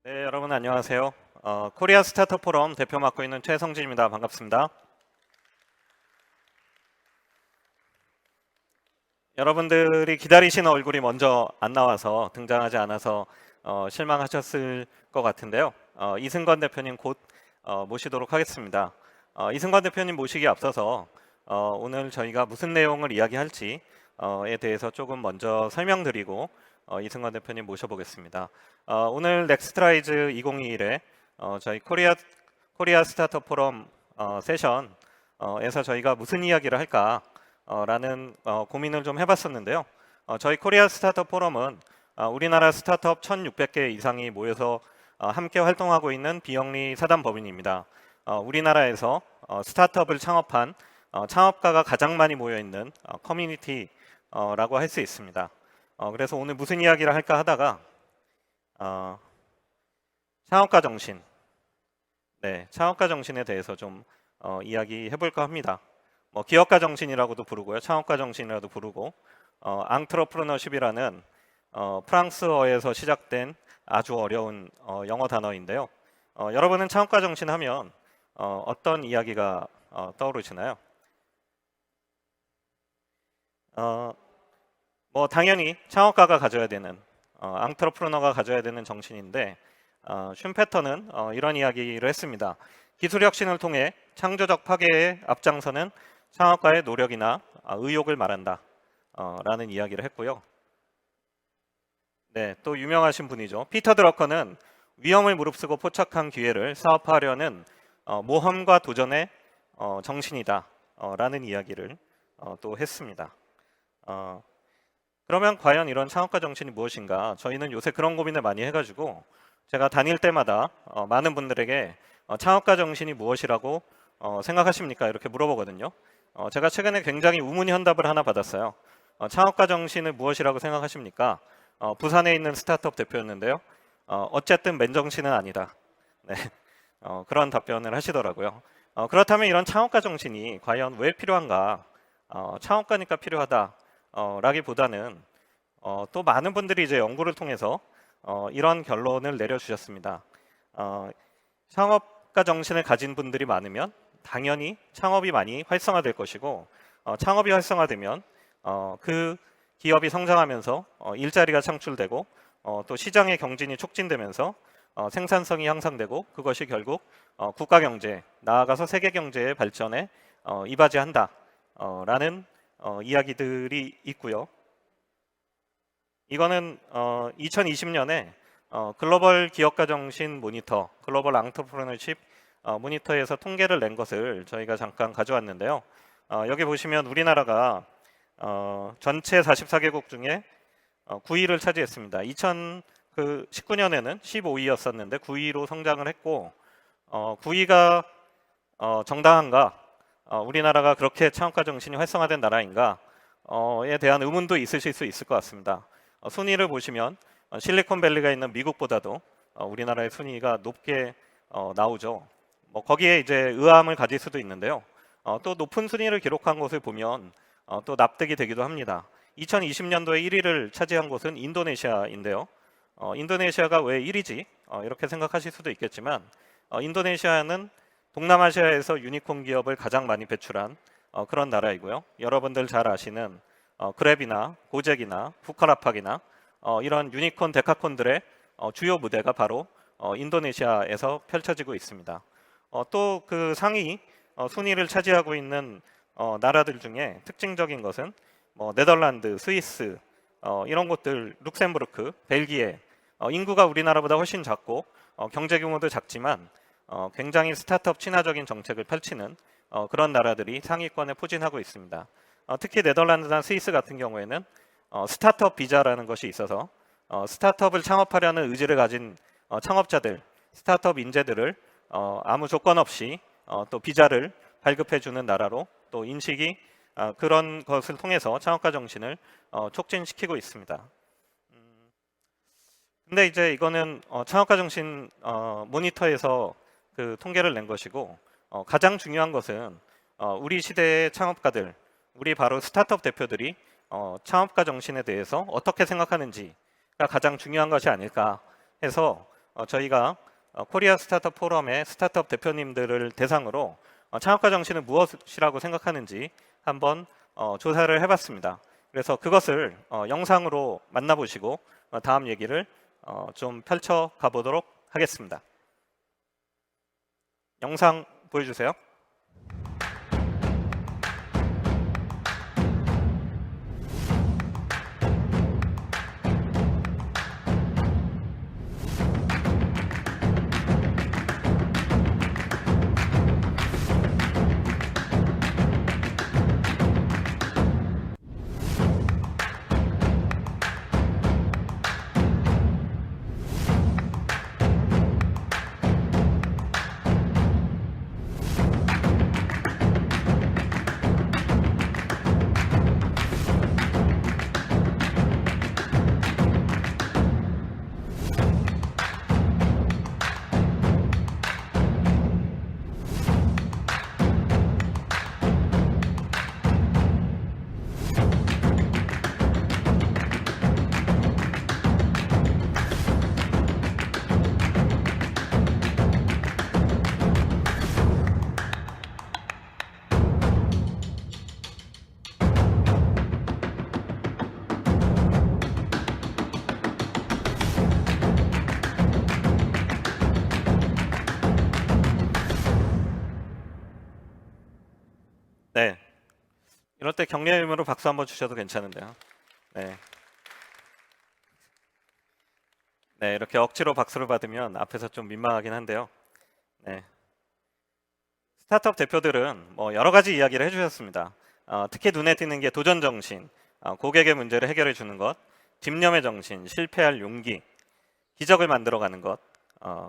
네, 여러분 안녕하세요. 코리아 스타트업 포럼 대표 맡고 있는 최성진입니다. 반갑습니다. 여러분들이 기다리시는 얼굴이 먼저 안 나와서 등장하지 않아서 실망하셨을 것 같은데요. 이승건 대표님 곧 모시도록 하겠습니다. 이승건 대표님 모시기 앞서서 오늘 저희가 무슨 내용을 이야기할지에 대해서 조금 먼저 설명드리고 이승건 대표님 모셔보겠습니다. 오늘 넥스트라이즈 2021에 저희 코리아 스타트업 포럼 세션에서 저희가 무슨 이야기를 할까 라는 고민을 좀 해봤었는데요. 저희 코리아 스타트업 포럼은 우리나라 스타트업 1,600개 이상이 모여서 함께 활동하고 있는 비영리 사단법인입니다. 우리나라에서 스타트업을 창업한 창업가가 가장 많이 모여 있는 커뮤니티라고 할 수 있습니다. 그래서 오늘 무슨 이야기를 할까 하다가 창업가 정신, 창업가 정신에 대해서 좀 이야기해 볼까 합니다. 기업가 정신이라고도 부르고요, 창업가 정신이라도 부르고, 앙트러프르너십이라는 프랑스어에서 시작된 아주 어려운 영어 단어인데요. 여러분은 창업가 정신 하면 어떤 이야기가 떠오르시나요? 당연히 창업가가 가져야 되는, 앙트러프르너가 가져야 되는 정신인데, 슌페터는 이런 이야기를 했습니다. 기술 혁신을 통해 창조적 파괴에 앞장서는 창업가의 노력이나 의욕을 말한다 라는 이야기를 했고요. 네, 또 유명하신 분이죠. 피터 드러커는 위험을 무릅쓰고 포착한 기회를 사업화하려는 모험과 도전의 정신이다 라는 이야기를 또 했습니다. 그러면 과연 이런 창업가 정신이 무엇인가? 저희는 요새 그런 고민을 많이 해가지고 제가 다닐 때마다 많은 분들에게 창업가 정신이 무엇이라고 생각하십니까? 이렇게 물어보거든요. 제가 최근에 굉장히 우문현답을 하나 받았어요. 창업가 정신을 무엇이라고 생각하십니까? 부산에 있는 스타트업 대표였는데요. 어쨌든 맨정신은 아니다. 네, 그런 답변을 하시더라고요. 그렇다면 이런 창업가 정신이 과연 왜 필요한가? 창업가니까 필요하다. 라기보다는 또 많은 분들이 이제 연구를 통해서 이런 결론을 내려주셨습니다. 창업가 정신을 가진 분들이 많으면 당연히 창업이 많이 활성화될 것이고, 창업이 활성화되면 그 기업이 성장하면서 일자리가 창출되고, 또 시장의 경진이 촉진되면서 생산성이 향상되고, 그것이 결국 국가 경제, 나아가서 세계 경제의 발전에 이바지한다 라는 이야기들이 있고요. 이거는 2020년에 글로벌 기업가 정신 모니터, 글로벌 앙트러프레너십 모니터에서 통계를 낸 것을 저희가 잠깐 가져왔는데요. 여기 보시면 우리나라가 전체 44개국 중에 9위를 차지했습니다. 2019년에는 15위였었는데 9위로 성장을 했고, 9위가 정당한가? 우리나라가 그렇게 창업가 정신이 활성화된 나라인가에 대한 의문도 있으실 수 있을 것 같습니다. 순위를 보시면 실리콘밸리가 있는 미국보다도 우리나라의 순위가 높게 나오죠. 거기에 이제 의아함을 가질 수도 있는데요. 또 높은 순위를 기록한 곳을 보면 또 납득이 되기도 합니다. 2020년도에 1위를 차지한 곳은 인도네시아인데요. 인도네시아가 왜 1위지? 이렇게 생각하실 수도 있겠지만, 인도네시아는 동남아시아에서 유니콘 기업을 가장 많이 배출한 그런 나라이고요. 여러분들 잘 아시는 그랩이나 고잭이나 부카라팍이나 이런 유니콘 데카콘들의 주요 무대가 바로 인도네시아에서 펼쳐지고 있습니다. 또 그 상위 순위를 차지하고 있는 나라들 중에 특징적인 것은 네덜란드, 스위스 이런 곳들, 룩셈부르크, 벨기에, 인구가 우리나라보다 훨씬 작고 경제 규모도 작지만 굉장히 스타트업 친화적인 정책을 펼치는 그런 나라들이 상위권에 포진하고 있습니다. 특히 네덜란드나 스위스 같은 경우에는 스타트업 비자라는 것이 있어서 스타트업을 창업하려는 의지를 가진 창업자들, 스타트업 인재들을 아무 조건 없이 또 비자를 발급해주는 나라로 또 인식이 그런 것을 통해서 창업가 정신을 촉진시키고 있습니다. 근데 이제 이거는 창업가 정신 모니터에서 그 통계를 낸 것이고, 가장 중요한 것은 우리 시대의 창업가들, 우리 바로 스타트업 대표들이 창업가 정신에 대해서 어떻게 생각하는지가 가장 중요한 것이 아닐까 해서 저희가 코리아 스타트업 포럼의 스타트업 대표님들을 대상으로 창업가 정신은 무엇이라고 생각하는지 한번 조사를 해봤습니다. 그래서 그것을 영상으로 만나보시고 다음 얘기를 좀 펼쳐 가보도록 하겠습니다. 영상 보여주세요. 네, 이럴 때 격려의 의미로 박수 한번 주셔도 괜찮은데요. 네. 네, 이렇게 억지로 박수를 받으면 앞에서 좀 민망하긴 한데요. 네. 스타트업 대표들은 뭐 여러 가지 이야기를 해주셨습니다. 특히 눈에 띄는 게 도전 정신, 고객의 문제를 해결해 주는 것, 집념의 정신, 실패할 용기, 기적을 만들어가는 것,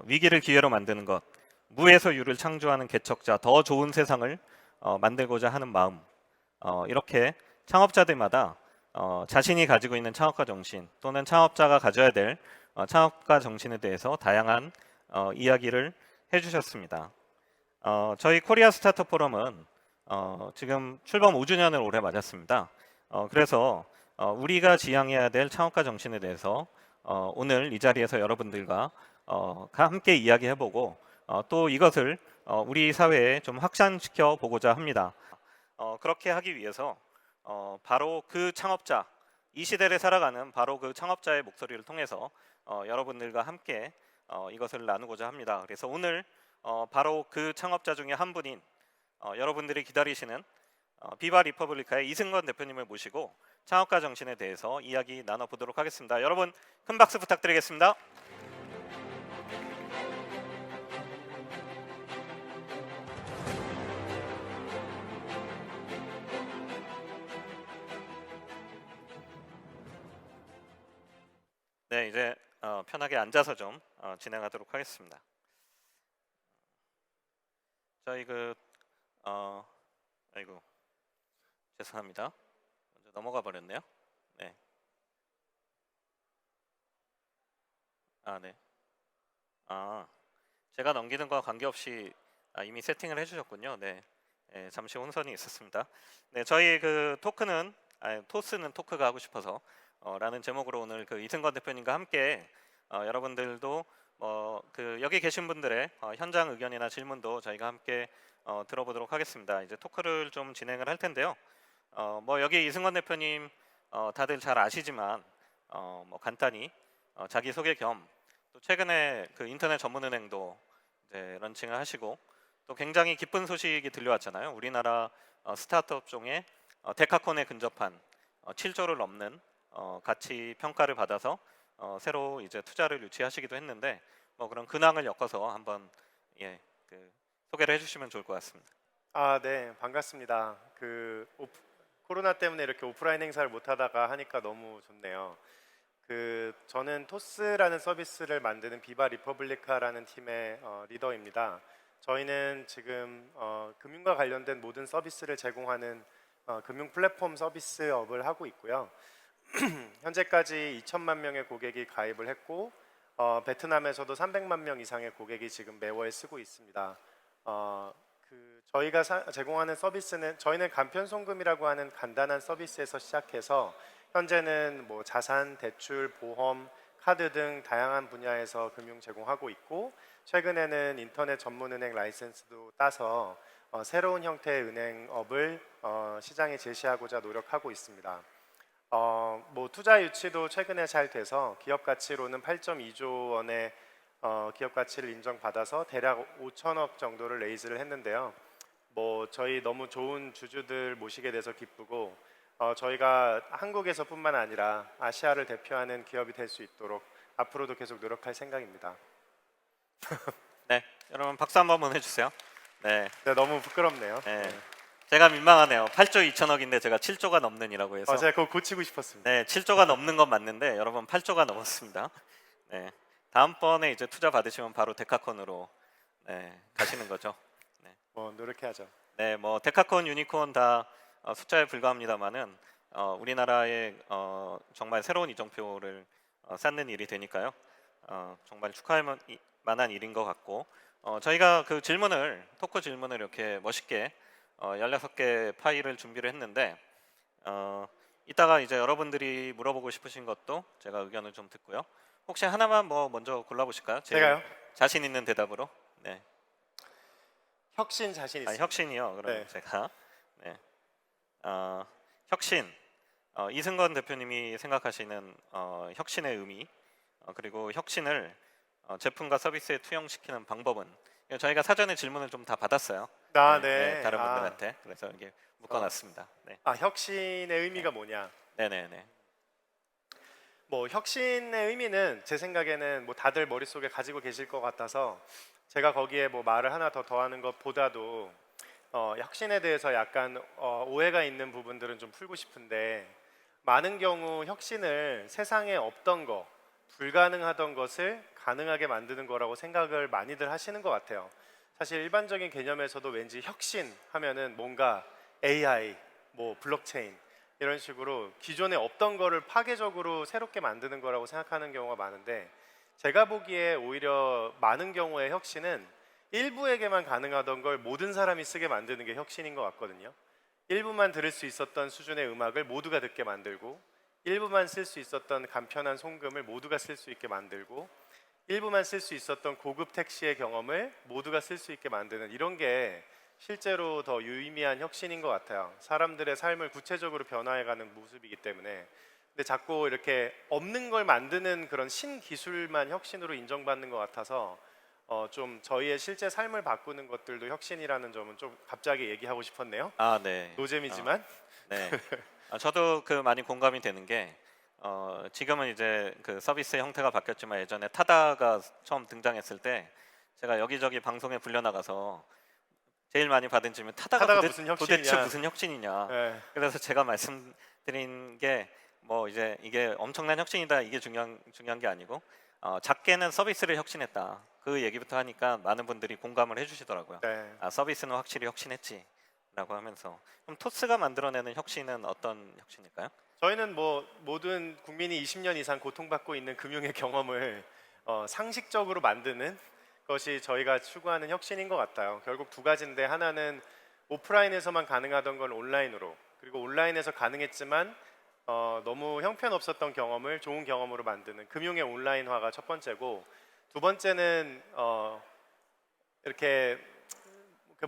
위기를 기회로 만드는 것, 무에서 유를 창조하는 개척자, 더 좋은 세상을 만들고자 하는 마음. 이렇게 창업자들마다 자신이 가지고 있는 창업가 정신 또는 창업자가 가져야 될 창업가 정신에 대해서 다양한 이야기를 해주셨습니다. 저희 코리아 스타트업 포럼은 지금 출범 5주년을 올해 맞았습니다. 그래서 우리가 지향해야 될 창업가 정신에 대해서 오늘 이 자리에서 여러분들과 함께 이야기해보고 또 이것을 우리 사회에 좀 확산시켜 보고자 합니다. 그렇게 하기 위해서 바로 그 창업자, 이 시대를 살아가는 바로 그 창업자의 목소리를 통해서 여러분들과 함께 이것을 나누고자 합니다. 그래서 오늘 바로 그 창업자 중에 한 분인 여러분들이 기다리시는 비바 리퍼블리카의 이승건 대표님을 모시고 창업가 정신에 대해서 이야기 나눠보도록 하겠습니다. 여러분 큰 박수 부탁드리겠습니다. 네, 이제 편하게 앉아서 좀 진행하도록 하겠습니다. 저희 아이고 죄송합니다. 먼저 넘어가 버렸네요. 네. 네. 제가 넘기는 거와 관계없이 이미 세팅을 해주셨군요. 네. 네, 잠시 혼선이 있었습니다. 네, 저희 토크는 토스는 토크가 하고 싶어서 라는 제목으로 오늘 이승건 대표님과 함께 여러분들도 여기 계신 분들의 현장 의견이나 질문도 저희가 함께 들어보도록 하겠습니다. 이제 토크를 좀 진행을 할 텐데요. 여기 이승건 대표님 다들 잘 아시지만 간단히 자기 소개 겸 또 최근에 인터넷 전문은행도 이제 런칭을 하시고 또 굉장히 기쁜 소식이 들려왔잖아요. 우리나라 스타트업 중에 데카콘에 근접한 7조를 넘는 가치 평가를 받아서 새로 이제 투자를 유치하시기도 했는데 그런 근황을 엮어서 한번 소개를 해주시면 좋을 것 같습니다. 네, 반갑습니다. 코로나 때문에 이렇게 오프라인 행사를 못 하다가 하니까 너무 좋네요. 저는 토스라는 서비스를 만드는 비바 리퍼블리카라는 팀의 리더입니다. 저희는 지금 금융과 관련된 모든 서비스를 제공하는 금융 플랫폼 서비스업을 하고 있고요. 현재까지 2천만 명의 고객이 가입을 했고 베트남에서도 300만 명 이상의 고객이 지금 매월 쓰고 있습니다. 저희가 제공하는 서비스는 저희는 간편송금이라고 하는 간단한 서비스에서 시작해서 현재는 자산, 대출, 보험, 카드 등 다양한 분야에서 금융 제공하고 있고 최근에는 인터넷 전문은행 라이센스도 따서 새로운 형태의 은행업을 시장에 제시하고자 노력하고 있습니다. 뭐 투자 유치도 최근에 잘 돼서 기업 가치로는 8.2조 원의 기업 가치를 인정받아서 대략 5천억 정도를 레이즈를 했는데요. 뭐 저희 너무 좋은 주주들 모시게 돼서 기쁘고 저희가 한국에서뿐만 아니라 아시아를 대표하는 기업이 될 수 있도록 앞으로도 계속 노력할 생각입니다. 네, 여러분 박수 한번 보내주세요. 네, 네, 너무 부끄럽네요. 네. 네. 제가 민망하네요. 8조 2천억인데 제가 7조가 넘는이라고 해서. 제가 그거 고치고 싶었습니다. 네, 7조가 넘는 건 맞는데 여러분 8조가 넘었습니다. 네, 다음번에 이제 투자 받으시면 바로 데카콘으로 가시는 거죠. 노력해야죠. 네, 뭐 데카콘, 유니콘 다 숫자에 불과합니다만은 우리나라의 정말 새로운 이정표를 쌓는 일이 되니까요. 정말 축하할 만한 일인 것 같고 저희가 그 토크 질문을 이렇게 멋있게 16개 파일을 준비를 했는데 이따가 이제 여러분들이 물어보고 싶으신 것도 제가 의견을 좀 듣고요. 혹시 하나만 뭐 먼저 골라보실까요? 제일 제가요? 자신 있는 대답으로. 네. 혁신 자신 있습니다. 혁신이요. 그럼 네. 제가 혁신 이승건 대표님이 생각하시는 혁신의 의미 그리고 혁신을 제품과 서비스에 투영시키는 방법은 저희가 사전에 질문을 좀 다 받았어요. 네. 다른 분들한테 그래서 이게 묶어놨습니다. 네. 혁신의 의미가 뭐냐? 네네네. 뭐 혁신의 의미는 제 생각에는 뭐 다들 머릿속에 가지고 계실 것 같아서 제가 거기에 뭐 말을 하나 더 더하는 것보다도 혁신에 대해서 약간 오해가 있는 부분들은 좀 풀고 싶은데 많은 경우 혁신을 세상에 없던 거, 불가능하던 것을 가능하게 만드는 거라고 생각을 많이들 하시는 것 같아요. 사실 일반적인 개념에서도 왠지 혁신 하면은 뭔가 AI, 뭐 블록체인 이런 식으로 기존에 없던 거를 파괴적으로 새롭게 만드는 거라고 생각하는 경우가 많은데 제가 보기에 오히려 많은 경우의 혁신은 일부에게만 가능하던 걸 모든 사람이 쓰게 만드는 게 혁신인 것 같거든요. 일부만 들을 수 있었던 수준의 음악을 모두가 듣게 만들고 일부만 쓸 수 있었던 간편한 송금을 모두가 쓸 수 있게 만들고 일부만 쓸 수 있었던 고급 택시의 경험을 모두가 쓸 수 있게 만드는 이런 게 실제로 더 유의미한 혁신인 것 같아요. 사람들의 삶을 구체적으로 변화해가는 모습이기 때문에. 근데 자꾸 이렇게 없는 걸 만드는 그런 신기술만 혁신으로 인정받는 것 같아서 좀 저희의 실제 삶을 바꾸는 것들도 혁신이라는 점은 좀 갑자기 얘기하고 싶었네요. 네. 노잼이지만. 네. 저도 그 많이 공감이 되는 게 지금은 이제 그 서비스의 형태가 바뀌었지만 예전에 타다가 처음 등장했을 때 제가 여기저기 방송에 불려 나가서 제일 많이 받은 질문 타다가 무슨 혁신이냐. 도대체 무슨 혁신이냐. 네. 그래서 제가 말씀드린 게 뭐 이제 이게 엄청난 혁신이다 이게 중요한 게 아니고 작게는 서비스를 혁신했다 그 얘기부터 하니까 많은 분들이 공감을 해주시더라고요. 네. 서비스는 확실히 혁신했지라고 하면서 그럼 토스가 만들어내는 혁신은 어떤 혁신일까요? 저희는 뭐 모든 국민이 20년 이상 고통받고 있는 금융의 경험을 상식적으로 만드는 것이 저희가 추구하는 혁신인 것 같아요. 결국 두 가지인데 하나는 오프라인에서만 가능하던 걸 온라인으로 그리고 온라인에서 가능했지만 너무 형편없었던 경험을 좋은 경험으로 만드는 금융의 온라인화가 첫 번째고 두 번째는 이렇게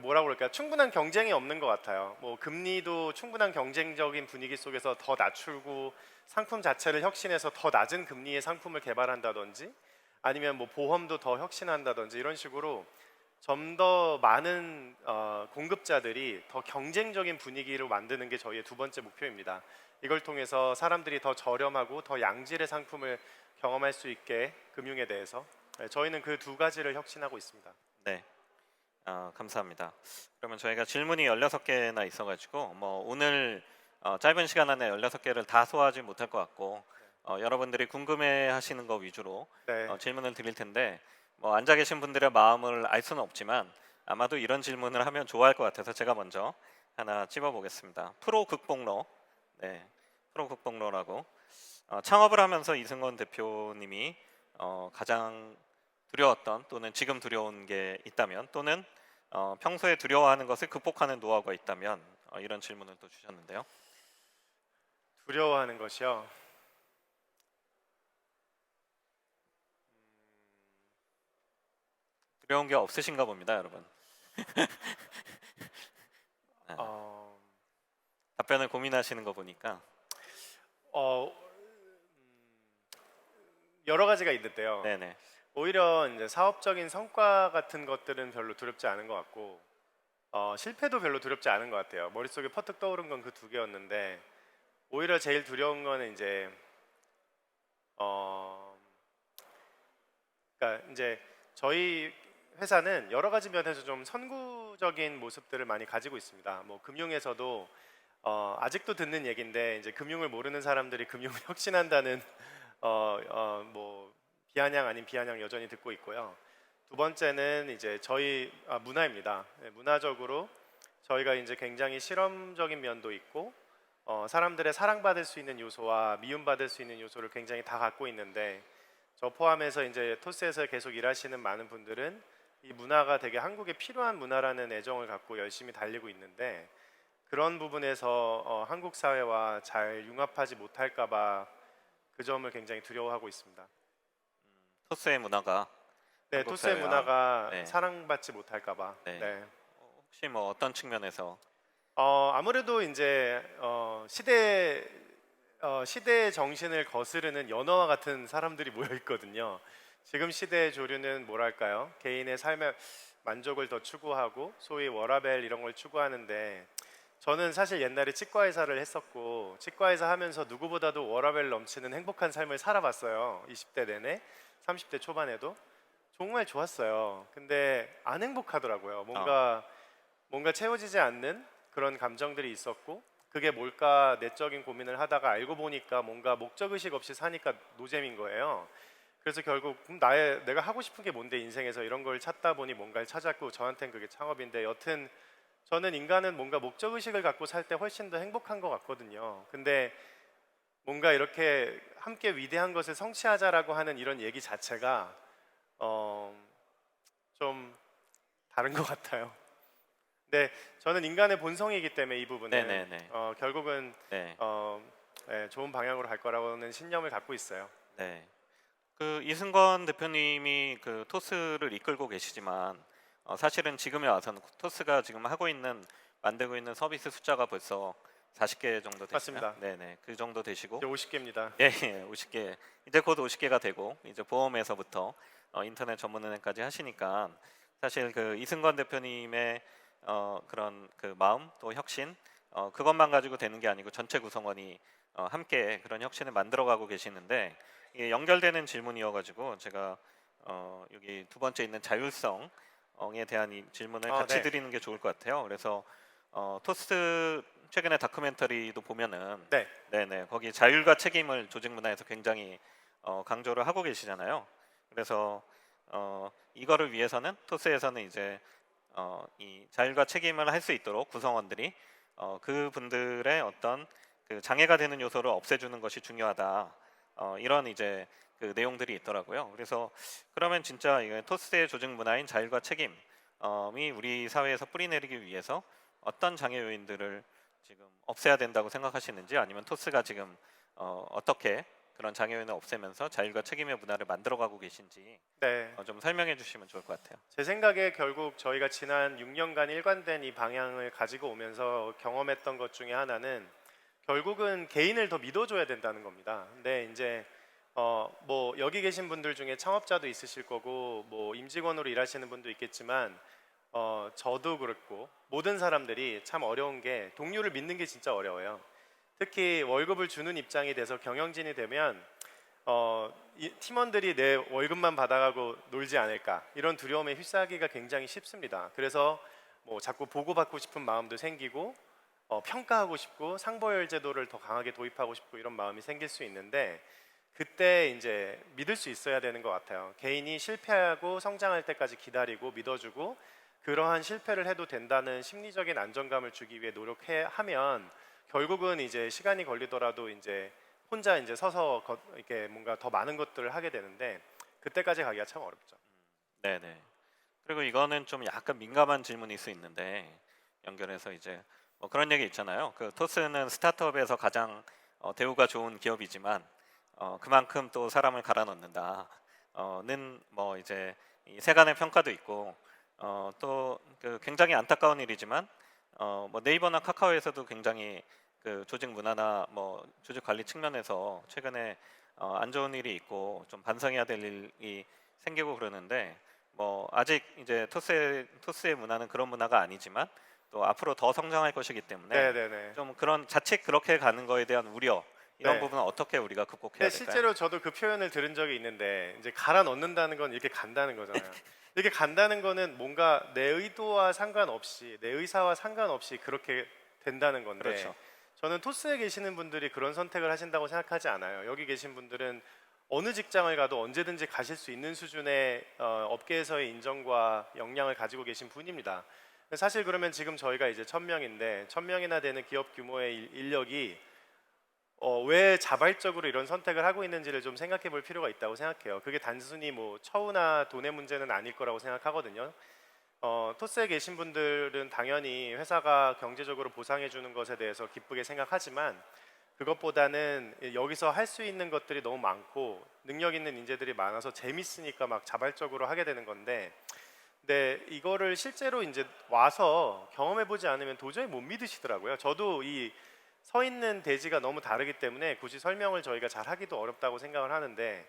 뭐라고 그럴까요? 충분한 경쟁이 없는 것 같아요. 뭐 금리도 충분한 경쟁적인 분위기 속에서 더 낮추고 상품 자체를 혁신해서 더 낮은 금리의 상품을 개발한다든지 아니면 뭐 보험도 더 혁신한다든지 이런 식으로 좀 더 많은 공급자들이 더 경쟁적인 분위기로 만드는 게 저희의 두 번째 목표입니다. 이걸 통해서 사람들이 더 저렴하고 더 양질의 상품을 경험할 수 있게 금융에 대해서 저희는 그 두 가지를 혁신하고 있습니다. 네. 감사합니다. 그러면 저희가 질문이 16개나 있어가지고 뭐 오늘 짧은 시간 안에 16개를 다 소화하지 못할 것 같고 여러분들이 궁금해하시는 거 위주로 네. 질문을 드릴 텐데 뭐 앉아 계신 분들의 마음을 알 수는 없지만 아마도 이런 질문을 하면 좋아할 것 같아서 제가 먼저 하나 찝어보겠습니다. 프로 극복러, 프로 극복러라고 창업을 하면서 이승건 대표님이 가장 두려웠던 또는 지금 두려운 게 있다면 또는 평소에 두려워하는 것을 극복하는 노하우가 있다면 이런 질문을 또 주셨는데요. 두려워하는 것이요. 두려운 게 없으신가 봅니다, 여러분. 아, 어, 답변을 고민하시는 거 보니까. 어, 여러 가지가 있는데요. 네네. 오히려 이제 사업적인 성과 같은 것들은 별로 두렵지 않은 것 같고 실패도 별로 두렵지 않은 것 같아요. 머릿속에 퍼뜩 떠오른 건 그 두 개였는데 오히려 제일 두려운 거는 이제 어, 그러니까 이제 저희 회사는 여러 가지 면에서 좀 선구적인 모습들을 많이 가지고 있습니다. 뭐 금융에서도 아직도 듣는 얘기인데 이제 금융을 모르는 사람들이 금융을 혁신한다는 뭐 비아냥 아닌 비아냥 여전히 듣고 있고요. 두 번째는 이제 저희 문화입니다. 네, 문화적으로 저희가 이제 굉장히 실험적인 면도 있고 사람들의 사랑받을 수 있는 요소와 미움받을 수 있는 요소를 굉장히 다 갖고 있는데 저 포함해서 이제 토스에서 계속 일하시는 많은 분들은 이 문화가 되게 한국에 필요한 문화라는 애정을 갖고 열심히 달리고 있는데 그런 부분에서 한국 사회와 잘 융합하지 못할까봐 그 점을 굉장히 두려워하고 있습니다. 토스의 문화가 네, 한국 토스의 사회와. 문화가 네. 사랑받지 못할까봐. 네. 네. 혹시 뭐 어떤 측면에서. 아무래도 이제 시대의 정신을 거스르는 연어와 같은 사람들이 모여 있거든요. 지금 시대의 조류는 뭐랄까요? 개인의 삶의 만족을 더 추구하고 소위 워라밸 이런 걸 추구하는데 저는 사실 옛날에 치과 의사를 했었고 치과 의사 하면서 누구보다도 워라밸 넘치는 행복한 삶을 살아봤어요. 20대 내내, 30대 초반에도 정말 좋았어요. 근데 안 행복하더라고요. 뭔가 채워지지 않는 그런 감정들이 있었고 그게 뭘까 내적인 고민을 하다가 알고 보니까 뭔가 목적 의식 없이 사니까 노잼인 거예요. 그래서 결국 내가 하고 싶은 게 뭔데 인생에서 이런 걸 찾다 보니 뭔가를 찾았고 저한테는 그게 창업인데 여튼 저는 인간은 뭔가 목적 의식을 갖고 살 때 훨씬 더 행복한 것 같거든요. 근데 뭔가 이렇게 함께 위대한 것을 성취하자라고 하는 이런 얘기 자체가 어, 좀 다른 것 같아요. 네, 저는 인간의 본성이기 때문에 이 부분은 네네네. 결국은 네. 좋은 방향으로 갈 거라고는 신념을 갖고 있어요. 네. 그 이승건 대표님이 그 토스를 이끌고 계시지만 사실은 지금에 와서는 토스가 지금 하고 있는 만들고 있는 서비스 숫자가 벌써 40개 정도 되시나요? 맞습니다. 네네. 그 정도 되시고. 이제 50개입니다. 예, 예, 50개. 이제 곧 50개가 되고 이제 보험에서부터 인터넷 전문은행까지 하시니까 사실 그 이승건 대표님의 그런 그 마음 또 혁신 그것만 가지고 되는 게 아니고 전체 구성원이 함께 그런 혁신을 만들어가고 계시는데 이게 연결되는 질문이어가지고 제가 여기 두 번째 있는 자율성에 대한 이 질문을 같이 네, 드리는 게 좋을 것 같아요. 그래서 토스트 최근에 다큐멘터리도 보면은 네, 네네 거기 자율과 책임을 조직 문화에서 굉장히 강조를 하고 계시잖아요. 그래서 이거를 위해서는 토스에서는 이제 이 자율과 책임을 할 수 있도록 구성원들이 그분들의 어떤 그 장애가 되는 요소를 없애주는 것이 중요하다. 이런 이제 그 내용들이 있더라고요. 그래서 그러면 진짜 이 토스의 조직 문화인 자율과 책임이 우리 사회에서 뿌리내리기 위해서 어떤 장애 요인들을 지금 없애야 된다고 생각하시는지 아니면 토스가 지금 어떻게 그런 장애 요인을 없애면서 자율과 책임의 문화를 만들어가고 계신지 네. 좀 설명해 주시면 좋을 것 같아요. 제 생각에 결국 저희가 지난 6년간 일관된 이 방향을 가지고 오면서 경험했던 것 중에 하나는 결국은 개인을 더 믿어줘야 된다는 겁니다. 근데 이제 뭐 여기 계신 분들 중에 창업자도 있으실 거고 뭐 임직원으로 일하시는 분도 있겠지만 저도 그렇고 모든 사람들이 참 어려운 게 동료를 믿는 게 진짜 어려워요. 특히 월급을 주는 입장이 돼서 경영진이 되면 이 팀원들이 내 월급만 받아가고 놀지 않을까 이런 두려움에 휩싸기가 굉장히 쉽습니다. 그래서 뭐 자꾸 보고받고 싶은 마음도 생기고 평가하고 싶고 상보열 제도를 더 강하게 도입하고 싶고 이런 마음이 생길 수 있는데 그때 이제 믿을 수 있어야 되는 것 같아요. 개인이 실패하고 성장할 때까지 기다리고 믿어주고 그러한 실패를 해도 된다는 심리적인 안정감을 주기 위해 노력하면 결국은 이제 시간이 걸리더라도 이제 혼자 이제 서서 이렇게 뭔가 더 많은 것들을 하게 되는데 그때까지 가기가 참 어렵죠. 네네. 그리고 이거는 좀 약간 민감한 질문일 수 있는데 연결해서 이제 뭐 그런 얘기 있잖아요. 그 토스는 스타트업에서 가장 대우가 좋은 기업이지만 그만큼 또 사람을 갈아 넣는다. 는 뭐 이제 이 세간의 평가도 있고 또그 굉장히 안타까운 일이지만 뭐 네이버나 카카오에서도 굉장히 그 조직 문화나 뭐 조직 관리 측면에서 최근에 안 좋은 일이 있고 좀 반성해야 될 일이 생기고 그러는데 뭐 아직 이제 토스의 문화는 그런 문화가 아니지만 또 앞으로 더 성장할 것이기 때문에 네네네. 좀 그런 자칫 그렇게 가는 거에 대한 우려 이런 네. 부분은 어떻게 우리가 근데 극복해야 될까요? 실제로 저도 그 표현을 들은 적이 있는데 이제 갈아 넣는다는 건 이렇게 간다는 거잖아요. 이렇게 간다는 거는 뭔가 내 의도와 상관없이 내 의사와 상관없이 그렇게 된다는 건데 그렇죠. 저는 토스에 계시는 분들이 그런 선택을 하신다고 생각하지 않아요. 여기 계신 분들은 어느 직장을 가도 언제든지 가실 수 있는 수준의 업계에서의 인정과 역량을 가지고 계신 분입니다. 사실 그러면 지금 저희가 이제 1,000명인데 1,000명이나 되는 기업 규모의 인력이 왜 자발적으로 이런 선택을 하고 있는지를 좀 생각해 볼 필요가 있다고 생각해요. 그게 단순히 뭐 처우나 돈의 문제는 아닐 거라고 생각하거든요. 토스에 계신 분들은 당연히 회사가 경제적으로 보상해 주는 것에 대해서 기쁘게 생각하지만 그것보다는 여기서 할 수 있는 것들이 너무 많고 능력 있는 인재들이 많아서 재밌으니까 막 자발적으로 하게 되는 건데 근데 이거를 실제로 이제 와서 경험해 보지 않으면 도저히 못 믿으시더라고요. 저도 이 서 있는 대지가 너무 다르기 때문에 굳이 설명을 저희가 잘 하기도 어렵다고 생각을 하는데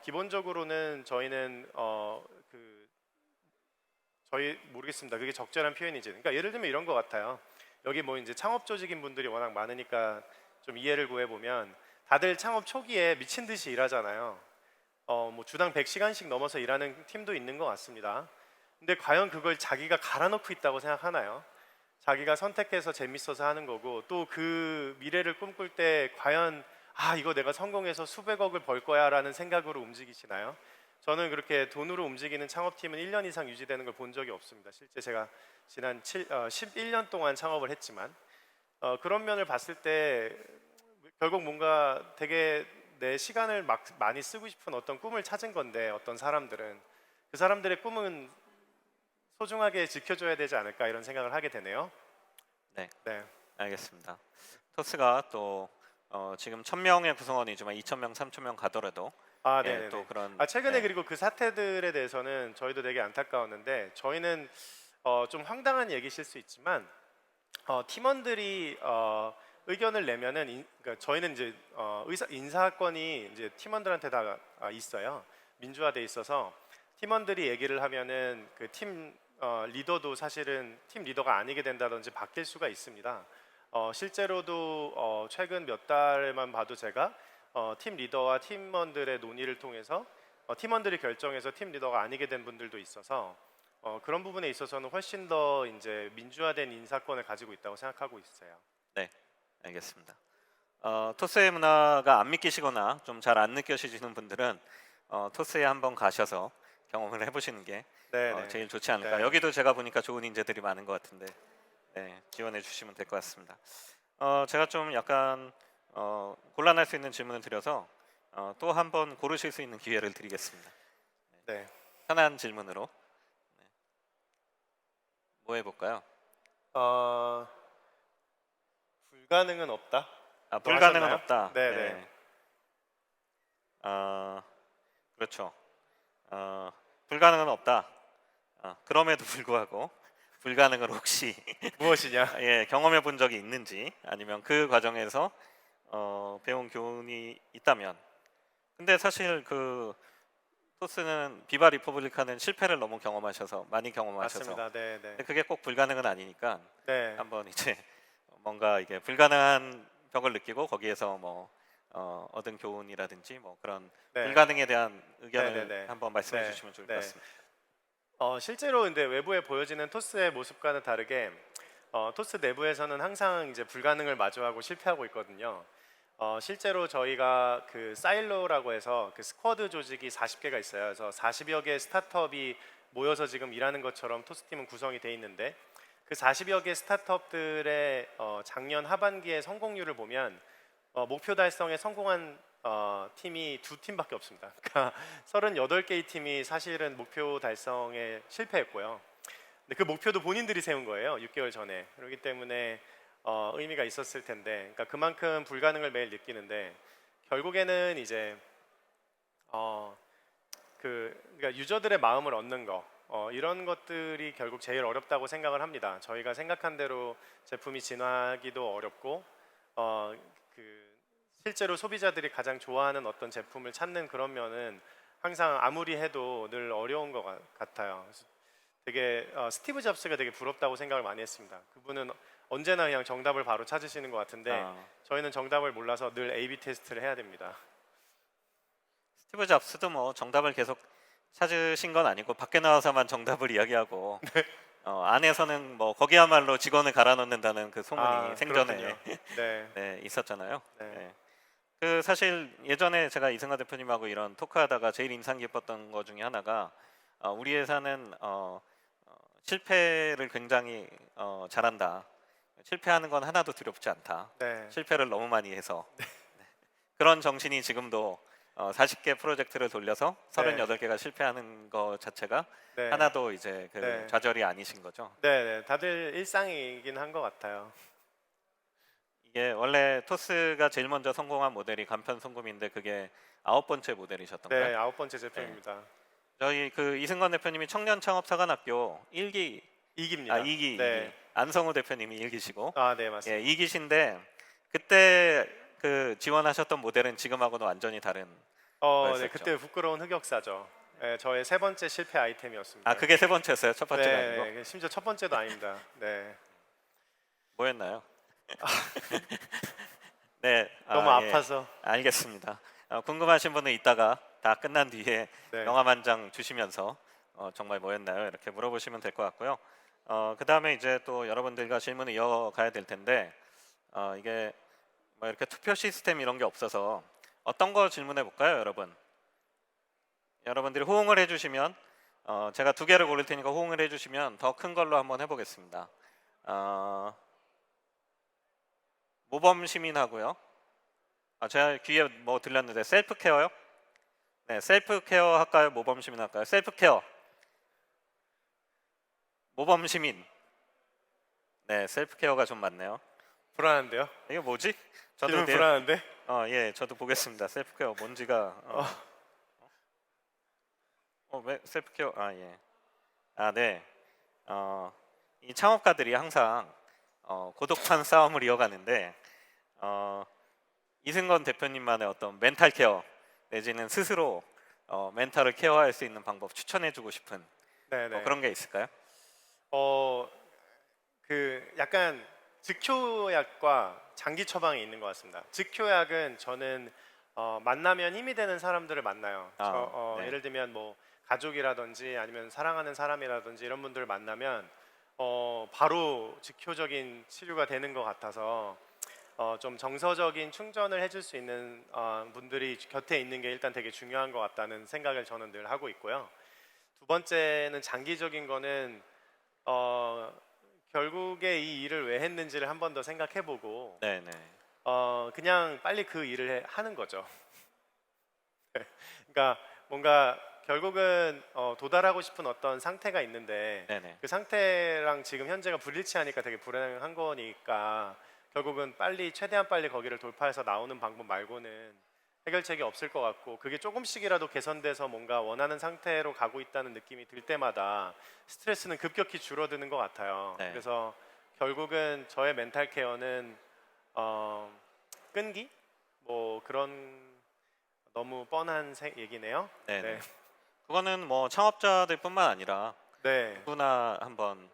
기본적으로는 저희는 그 저희 모르겠습니다. 그게 적절한 표현인지. 그러니까 예를 들면 이런 것 같아요. 여기 뭐 이제 창업 조직인 분들이 워낙 많으니까 좀 이해를 구해 보면 다들 창업 초기에 미친 듯이 일하잖아요. 뭐 주당 100시간씩 넘어서 일하는 팀도 있는 것 같습니다. 근데 과연 그걸 자기가 갈아넣고 있다고 생각하나요? 자기가 선택해서 재밌어서 하는 거고 또 그 미래를 꿈꿀 때 과연 이거 내가 성공해서 수백억을 벌 거야라는 생각으로 움직이시나요? 저는 그렇게 돈으로 움직이는 창업팀은 1년 이상 유지되는 걸 본 적이 없습니다. 실제 제가 지난 11년 동안 창업을 했지만 그런 면을 봤을 때 결국 뭔가 되게 내 시간을 막 많이 쓰고 싶은 어떤 꿈을 찾은 건데 어떤 사람들은 그 사람들의 꿈은 소중하게 지켜줘야 되지 않을까 이런 생각을 하게 되네요. 네, 네. 알겠습니다. 토스가 또 지금 1,000명의 구성원이지만 2,000명, 3,000명 가더라도 또 네네네. 그런 최근에 그리고 그 사태들에 대해서는 저희도 되게 안타까웠는데 저희는 좀 황당한 얘기실 수 있지만 팀원들이 의견을 내면은 그러니까 저희는 이제 인사권이 이제 팀원들한테 다 있어요. 민주화돼 있어서 팀원들이 얘기를 하면은 그 팀 리더도 사실은 팀 리더가 아니게 된다든지 바뀔 수가 있습니다. 실제로도 최근 몇 달만 봐도 제가 팀 리더와 팀원들의 논의를 통해서 팀원들이 결정해서 팀 리더가 아니게 된 분들도 있어서 그런 부분에 있어서는 훨씬 더 이제 민주화된 인사권을 가지고 있다고 생각하고 있어요. 네, 알겠습니다. 토스의 문화가 안 믿기시거나 좀 잘 안 느껴지시는 분들은 토스에 한번 가셔서 경험을 해보시는 게 네네. 제일 좋지 않을까. 네. 여기도 제가 보니까 좋은 인재들이 많은 것 같은데 지원해 주시면 될 것 같습니다. 제가 좀 약간 곤란할 수 있는 질문을 드려서 또 한 번 고르실 수 있는 기회를 드리겠습니다. 네. 편한 질문으로 뭐 해볼까요? 어, 불가능은 없다. 또 불가능은 하셨나요? 없다. 네네. 네. 그렇죠. 불가능은 없다. 그럼에도 불구하고 불가능을 혹시 무엇이냐? 경험해 본 적이 있는지 아니면 그 과정에서 배운 교훈이 있다면. 근데 사실 그 토스는 비바 리퍼블리카는 실패를 너무 경험하셔서 많이 경험하셔서 맞습니다. 네네. 근데 그게 꼭 불가능은 아니니까 네. 한번 이제 뭔가 이게 불가능한 벽을 느끼고 거기에서 뭐 얻은 교훈이라든지 뭐 그런 네. 불가능에 대한 의견을 네네네. 한번 말씀해 네. 주시면 좋을 것 네. 같습니다. 실제로 근데 외부에 보여지는 토스의 모습과는 다르게 토스 내부에서는 항상 이제 불가능을 마주하고 실패하고 있거든요. 실제로 저희가 그 사일로라고 해서 그 스쿼드 조직이 40개가 있어요. 그래서 40여 개 스타트업이 모여서 지금 일하는 것처럼 토스팀은 구성이 돼 있는데 그 40여 개 스타트업들의 작년 하반기의 성공률을 보면 목표 달성에 성공한 팀이 두 팀밖에 없습니다. 그러니까 38개의 팀이 사실은 목표 달성에 실패했고요. 근데 그 목표도 본인들이 세운 거예요. 6개월 전에. 그렇기 때문에 의미가 있었을 텐데, 그러니까 그만큼 불가능을 매일 느끼는데 결국에는 이제 그러니까 유저들의 마음을 얻는 거 이런 것들이 결국 제일 어렵다고 생각을 합니다. 저희가 생각한 대로 제품이 진화하기도 어렵고 그 실제로 소비자들이 가장 좋아하는 어떤 제품을 찾는 그런 면은 항상 아무리 해도 늘 어려운 것 같아요. 그래서 되게 스티브 잡스가 되게 부럽다고 생각을 많이 했습니다. 그분은 언제나 그냥 정답을 바로 찾으시는 것 같은데 아, 저희는 정답을 몰라서 늘 A/B 테스트를 해야 됩니다. 스티브 잡스도 뭐 정답을 계속 찾으신 건 아니고 밖에 나와서만 정답을 이야기하고 안에서는 뭐 거기야말로 직원을 갈아 넣는다는 그 소문이 생전에 그렇군요. 네, 네, 있었잖아요. 네, 네. 그 사실 예전에 제가 이승화 대표님하고 이런 토크하다가 제일 인상 깊었던 것 중에 하나가 우리 회사는 실패를 굉장히 잘한다. 실패하는 건 하나도 두렵지 않다. 네, 실패를 너무 많이 해서 그런 정신이 지금도 40개 프로젝트를 돌려서 네. 38개가 실패하는 것 자체가 네, 하나도 이제 그 네. 좌절이 아니신 거죠. 네, 네. 다들 일상이긴 한 것 같아요. 이게 원래 토스가 제일 먼저 성공한 모델이 간편 송금인데 그게 9번째 모델이셨던가요? 네, 9번째 제품입니다. 저희 그 이승건 대표님이 청년 창업사관학교 1기 2기입니다. 2기 네. 안성우 대표님이 1기시고 네, 맞습니다. 2기신데 그때 그 지원하셨던 모델은 지금하고는 완전히 다른 네, 거였었죠. 그때 부끄러운 흑역사죠. 네, 저의 세 번째 실패 아이템이었습니다. 그게 세 번째였어요. 첫 번째가 네, 아니고 네, 심지어 첫 번째도 아닙니다. 네, 뭐였나요? 네, 너무 예, 아파서. 알겠습니다. 궁금하신 분은 이따가 다 끝난 뒤에 네, 명함 한 장 주시면서 정말 뭐였나요? 이렇게 물어보시면 될 것 같고요. 그 다음에 이제 또 여러분들과 질문을 이어가야 될 텐데 이게 뭐 이렇게 투표 시스템 이런 게 없어서 어떤 거 질문해 볼까요, 여러분? 여러분들이 호응을 해주시면 제가 2개를 고를 테니까 호응을 해주시면 더 큰 걸로 한번 해보겠습니다. 모범 시민하고요. 제가 귀에 뭐 들렸는데 셀프 케어요? 네, 셀프 케어 할까요? 모범 시민 할까요? 셀프 케어. 모범 시민. 네, 셀프 케어가 좀 많네요. 불안한데요? 이게 뭐지? 기분 네, 불안한데? 예, 저도 보겠습니다. 셀프 케어 뭔지가 왜 셀프 케어? 예. 네. 이 창업가들이 항상 고독한 싸움을 이어가는데 이승건 대표님만의 어떤 멘탈 케어 내지는 스스로 멘탈을 케어할 수 있는 방법 추천해주고 싶은 네, 네. 그런 게 있을까요? 그 약간 즉효약과 장기 처방이 있는 것 같습니다. 즉효약은 저는 만나면 힘이 되는 사람들을 만나요. 네. 예를 들면 뭐 가족이라든지 아니면 사랑하는 사람이라든지 이런 분들을 만나면 바로 즉효적인 치료가 되는 것 같아서 좀 정서적인 충전을 해줄 수 있는 분들이 곁에 있는 게 일단 되게 중요한 것 같다는 생각을 저는 늘 하고 있고요. 두 번째는 장기적인 거는 결국에 이 일을 왜 했는지를 한 번 더 생각해보고 네, 네. 그냥 빨리 그 일을 하는 거죠. 그러니까 뭔가 결국은 도달하고 싶은 어떤 상태가 있는데 네, 네. 그 상태랑 지금 현재가 불일치하니까 되게 불안한 거니까 결국은 최대한 빨리 거기를 돌파해서 나오는 방법 말고는 해결책이 없을 것 같고 그게 조금씩이라도 개선돼서 뭔가 원하는 상태로 가고 있다는 느낌이 들 때마다 스트레스는 급격히 줄어드는 것 같아요. 네. 그래서 결국은 저의 멘탈 케어는 끈기? 뭐 그런 너무 뻔한 얘기네요. 네, 네. 네. 그거는 뭐 창업자들뿐만 아니라 네. 누구나 한번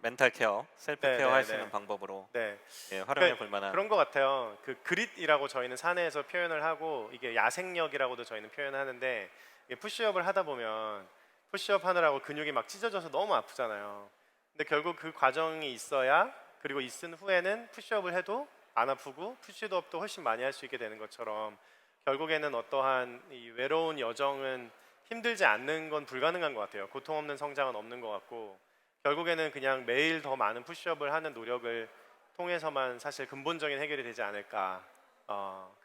멘탈 케어, 셀프 네, 케어 네, 할 수 네. 있는 방법으로 네. 활용해 볼 만한 그런 것 같아요. 그 그릿이라고 저희는 사내에서 표현을 하고 이게 야생력이라고도 저희는 표현하는데 이게 푸시업을 하다 보면 푸시업 하느라고 근육이 막 찢어져서 너무 아프잖아요. 근데 결국 그 과정이 있어야 그리고 있은 후에는 푸시업을 해도 안 아프고 푸시업도 훨씬 많이 할 수 있게 되는 것처럼 결국에는 어떠한 이 외로운 여정은 힘들지 않는 건 불가능한 것 같아요. 고통 없는 성장은 없는 것 같고 결국에는 그냥 매일 더 많은 푸시업을 하는 노력을 통해서만 사실 근본적인 해결이 되지 않을까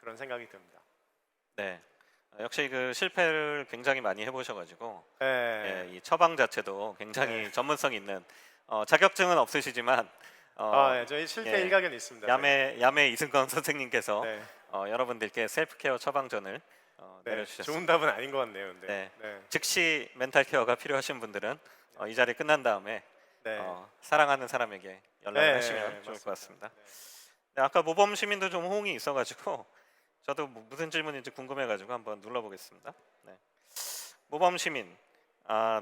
그런 생각이 듭니다. 네. 역시 그 실패를 굉장히 많이 해보셔가지고 네. 이 처방 자체도 굉장히 전문성 있는 자격증은 없으시지만 네, 저희 실패 예, 일가견이 있습니다. 야매 이승건 선생님께서 네. 여러분들께 셀프 케어 처방전을 네, 내려주셨습니다. 좋은 답은 아닌 것 같네요. 근데. 네. 네. 즉시 멘탈 케어가 필요하신 분들은 이 자리 끝난 다음에 네. 사랑하는 사람에게 연락을 네, 하시면 좋을 맞습니다. 것 같습니다. 네. 네, 아까 모범 시민도 좀 호응이 있어가지고 저도 무슨 질문인지 궁금해가지고 한번 눌러보겠습니다. 네. 모범 시민,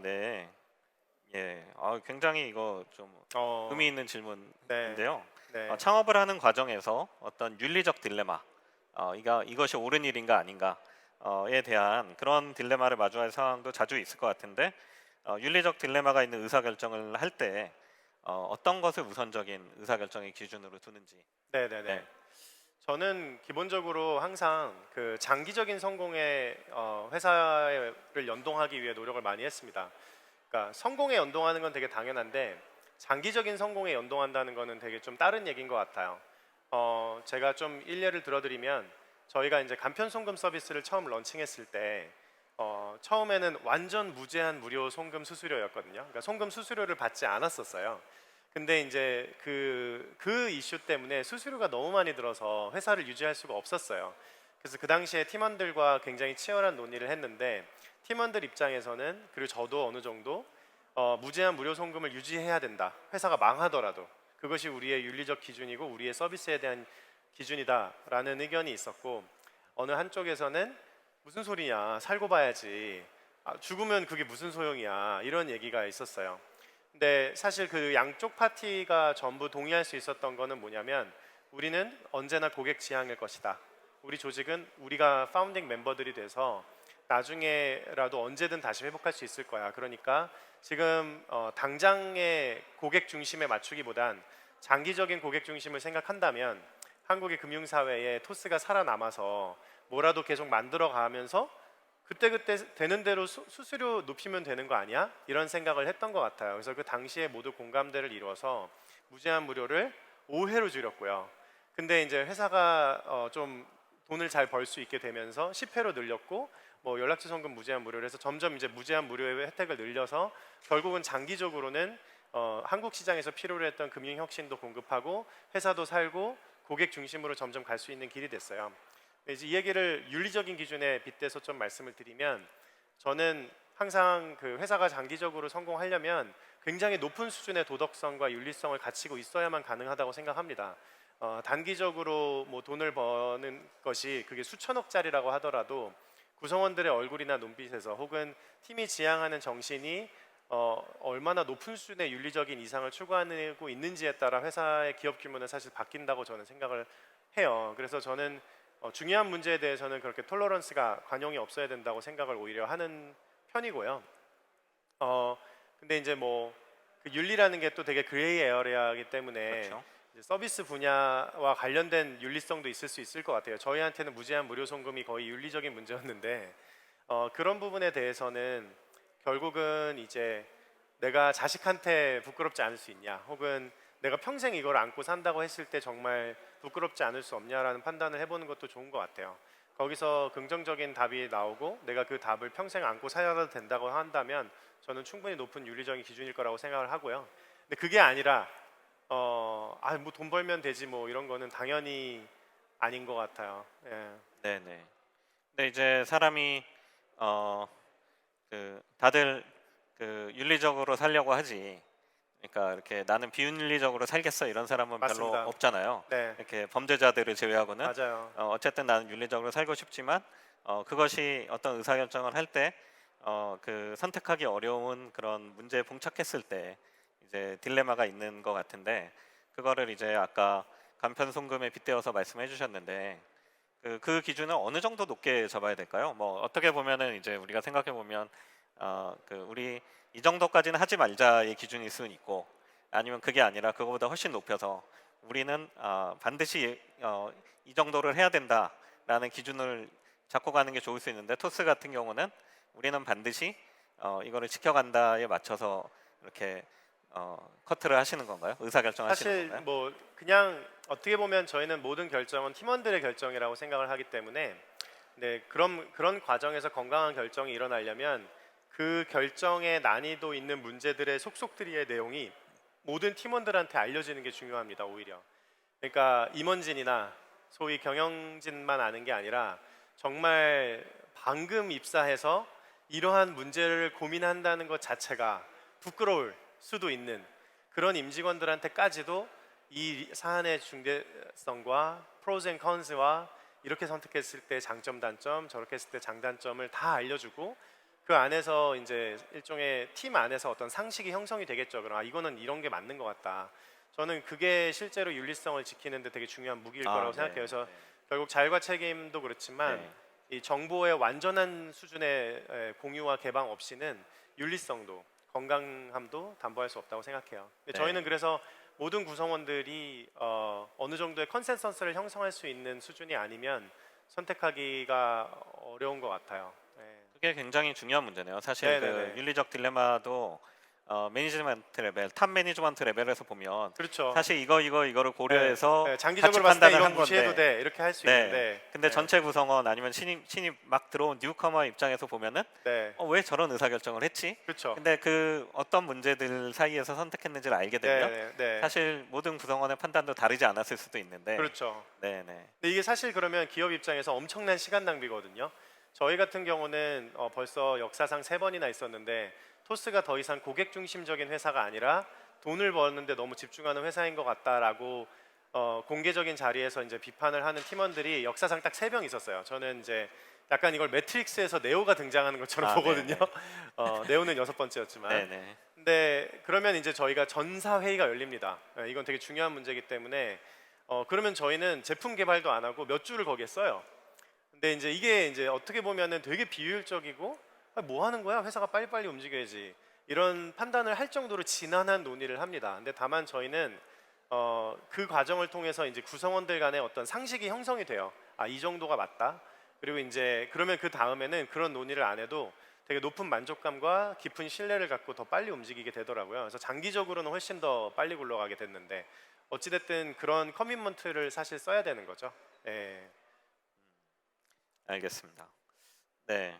네, 예, 굉장히 이거 좀 의미 있는 네. 질문인데요. 네. 창업을 하는 과정에서 어떤 윤리적 딜레마, 이것이 옳은 일인가 아닌가에 대한 그런 딜레마를 마주할 상황도 자주 있을 것 같은데 윤리적 딜레마가 있는 의사결정을 할 때 어떤 것을 우선적인 의사결정의 기준으로 두는지. 네, 네, 네, 네. 저는 기본적으로 항상 그 장기적인 성공에 회사를 연동하기 위해 노력을 많이 했습니다. 그러니까 성공에 연동하는 건 되게 당연한데 장기적인 성공에 연동한다는 거는 되게 좀 다른 얘기인 것 같아요. 제가 좀 일례를 들어드리면 저희가 이제 간편 송금 서비스를 처음 런칭했을 때 처음에는 완전 무제한 무료 송금 수수료였거든요. 그러니까 송금 수수료를 받지 않았었어요. 근데 이제 그 이슈 때문에 수수료가 너무 많이 들어서 회사를 유지할 수가 없었어요. 그래서 그 당시에 팀원들과 굉장히 치열한 논의를 했는데 팀원들 입장에서는 그리고 저도 어느 정도 무제한 무료 송금을 유지해야 된다. 회사가 망하더라도 그것이 우리의 윤리적 기준이고 우리의 서비스에 대한 기준이다라는 의견이 있었고 어느 한쪽에서는 무슨 소리냐 살고 봐야지 죽으면 그게 무슨 소용이야 이런 얘기가 있었어요. 근데 사실 그 양쪽 파티가 전부 동의할 수 있었던 거는 뭐냐면 우리는 언제나 고객 지향일 것이다. 우리 조직은 우리가 파운딩 멤버들이 돼서 나중에라도 언제든 다시 회복할 수 있을 거야. 그러니까 지금 당장의 고객 중심에 맞추기보단 장기적인 고객 중심을 생각한다면 한국의 금융사회에 토스가 살아남아서 뭐라도 계속 만들어 가면서 그때그때 되는 대로 수수료 높이면 되는 거 아니야? 이런 생각을 했던 것 같아요. 그래서 그 당시에 모두 공감대를 이루어서 무제한 무료를 5회로 줄였고요. 근데 이제 회사가 좀 돈을 잘 벌 수 있게 되면서 10회로 늘렸고 뭐 연락처 송금 무제한 무료를 해서 점점 이제 무제한 무료의 혜택을 늘려서 결국은 장기적으로는 한국 시장에서 필요로 했던 금융 혁신도 공급하고 회사도 살고 고객 중심으로 점점 갈 수 있는 길이 됐어요. 이제 이 얘기를 윤리적인 기준에 빗대서 좀 말씀을 드리면 저는 항상 그 회사가 장기적으로 성공하려면 굉장히 높은 수준의 도덕성과 윤리성을 갖추고 있어야만 가능하다고 생각합니다. 단기적으로 뭐 돈을 버는 것이 그게 수천억짜리라고 하더라도 구성원들의 얼굴이나 눈빛에서 혹은 팀이 지향하는 정신이 얼마나 높은 수준의 윤리적인 이상을 추구하고 있는지에 따라 회사의 기업 규모는 사실 바뀐다고 저는 생각을 해요. 그래서 저는 중요한 문제에 대해서는 그렇게 톨러런스가 관용이 없어야 된다고 생각을 오히려 하는 편이고요. 근데 이제 뭐 그 윤리라는 게 또 되게 그레이 에어리아이기 때문에 그렇죠. 이제 서비스 분야와 관련된 윤리성도 있을 수 있을 것 같아요. 저희한테는 무제한 무료 송금이 거의 윤리적인 문제였는데 그런 부분에 대해서는 결국은 이제 내가 자식한테 부끄럽지 않을 수 있냐, 혹은 내가 평생 이걸 안고 산다고 했을 때 정말 부끄럽지 않을 수 없냐라는 판단을 해보는 것도 좋은 것 같아요. 거기서 긍정적인 답이 나오고 내가 그 답을 평생 안고 살아도 된다고 한다면 저는 충분히 높은 윤리적인 기준일 거라고 생각을 하고요. 근데 그게 아니라 뭐 돈 벌면 되지 뭐 이런 거는 당연히 아닌 것 같아요. 예. 네네. 근데 이제 사람이 다들 윤리적으로 살려고 하지. 그러니까 이렇게 나는 비윤리적으로 살겠어 이런 사람은 별로 맞습니다. 없잖아요. 네, 이렇게 범죄자들을 제외하고는 맞아요. 어쨌든 나는 윤리적으로 살고 싶지만 그것이 어떤 의사결정을 할 때 선택하기 어려운 그런 문제에 봉착했을 때 이제 딜레마가 있는 것 같은데 그거를 이제 아까 간편송금에 빗대어서 말씀해 주셨는데 그 기준을 어느 정도 높게 잡아야 될까요? 뭐 어떻게 보면은 이제 우리가 생각해 보면 우리 이 정도까지는 하지 말자의 기준일 수는 있고 아니면 그게 아니라 그거보다 훨씬 높여서 우리는 반드시 이 정도를 해야 된다라는 기준을 잡고 가는 게 좋을 수 있는데 토스 같은 경우는 우리는 반드시 이거를 지켜간다에 맞춰서 이렇게 커트를 하시는 건가요? 의사결정하시는 사실 건가요? 뭐 그냥 어떻게 보면 저희는 모든 결정은 팀원들의 결정이라고 생각을 하기 때문에 네, 그런 과정에서 건강한 결정이 일어나려면 그 결정의 난이도 있는 문제들의 속속들이의 내용이 모든 팀원들한테 알려지는 게 중요합니다. 오히려 그러니까 임원진이나 소위 경영진만 아는 게 아니라 정말 방금 입사해서 이러한 문제를 고민한다는 것 자체가 부끄러울 수도 있는 그런 임직원들한테까지도 이 사안의 중대성과 프로즈 앤 컨스와 이렇게 선택했을 때 장점 단점, 저렇게 했을 때 장단점을 다 알려주고 그 안에서 이제 일종의 팀 안에서 어떤 상식이 형성이 되겠죠. 그럼 이거는 이런 게 맞는 것 같다. 저는 그게 실제로 윤리성을 지키는데 되게 중요한 무기일 거라고 네. 생각해요. 그래서 결국 자율과 책임도 그렇지만 네. 이 정보의 완전한 수준의 공유와 개방 없이는 윤리성도 건강함도 담보할 수 없다고 생각해요. 근데 네. 저희는 그래서 모든 구성원들이 어느 정도의 컨센서스를 형성할 수 있는 수준이 아니면 선택하기가 어려운 것 같아요. 네. 그게 굉장히 중요한 문제네요. 사실 네네네. 그 윤리적 딜레마도 매니지먼트 레벨, 탑 매니지먼트 레벨에서 보면 그렇죠. 사실 이거를 고려해서 네, 장기적으로 같이 봤을 때 판단을 이건 한 무시해도 건데, 돼 이렇게 할 수 네. 있는데 근데 네. 전체 구성원 아니면 신입 막 들어온 뉴커머 입장에서 보면은 네. 왜 저런 의사결정을 했지? 그렇죠. 근데 그 어떤 문제들 사이에서 선택했는지를 알게 되면 네, 네. 사실 모든 구성원의 판단도 다르지 않았을 수도 있는데, 그렇죠. 네네. 근데 이게 사실 그러면 기업 입장에서 엄청난 시간 낭비거든요. 저희 같은 경우는 벌써 역사상 3번이나 있었는데 토스가 더 이상 고객 중심적인 회사가 아니라 돈을 버는데 너무 집중하는 회사인 것 같다라고 공개적인 자리에서 이제 비판을 하는 팀원들이 역사상 딱 3명 있었어요. 저는 이제 약간 이걸 매트릭스에서 네오가 등장하는 것처럼 보거든요. 네오는 6번째였지만. 네네. 근데 그러면 이제 저희가 전사 회의가 열립니다. 이건 되게 중요한 문제이기 때문에 그러면 저희는 제품 개발도 안 하고 몇 주를 거기에 써요. 근데 이게 이제 어떻게 보면은 되게 비효율적이고 뭐 하는 거야? 회사가 빨리빨리 움직여야지. 이런 판단을 할 정도로 지난한 논의를 합니다. 근데 다만 저희는 그 과정을 통해서 이제 구성원들 간의 어떤 상식이 형성이 돼요. 이 정도가 맞다. 그리고 이제 그러면 그 다음에는 그런 논의를 안 해도 되게 높은 만족감과 깊은 신뢰를 갖고 더 빨리 움직이게 되더라고요. 그래서 장기적으로는 훨씬 더 빨리 굴러가게 됐는데 어찌됐든 그런 커미먼트를 사실 써야 되는 거죠. 예. 알겠습니다. 네,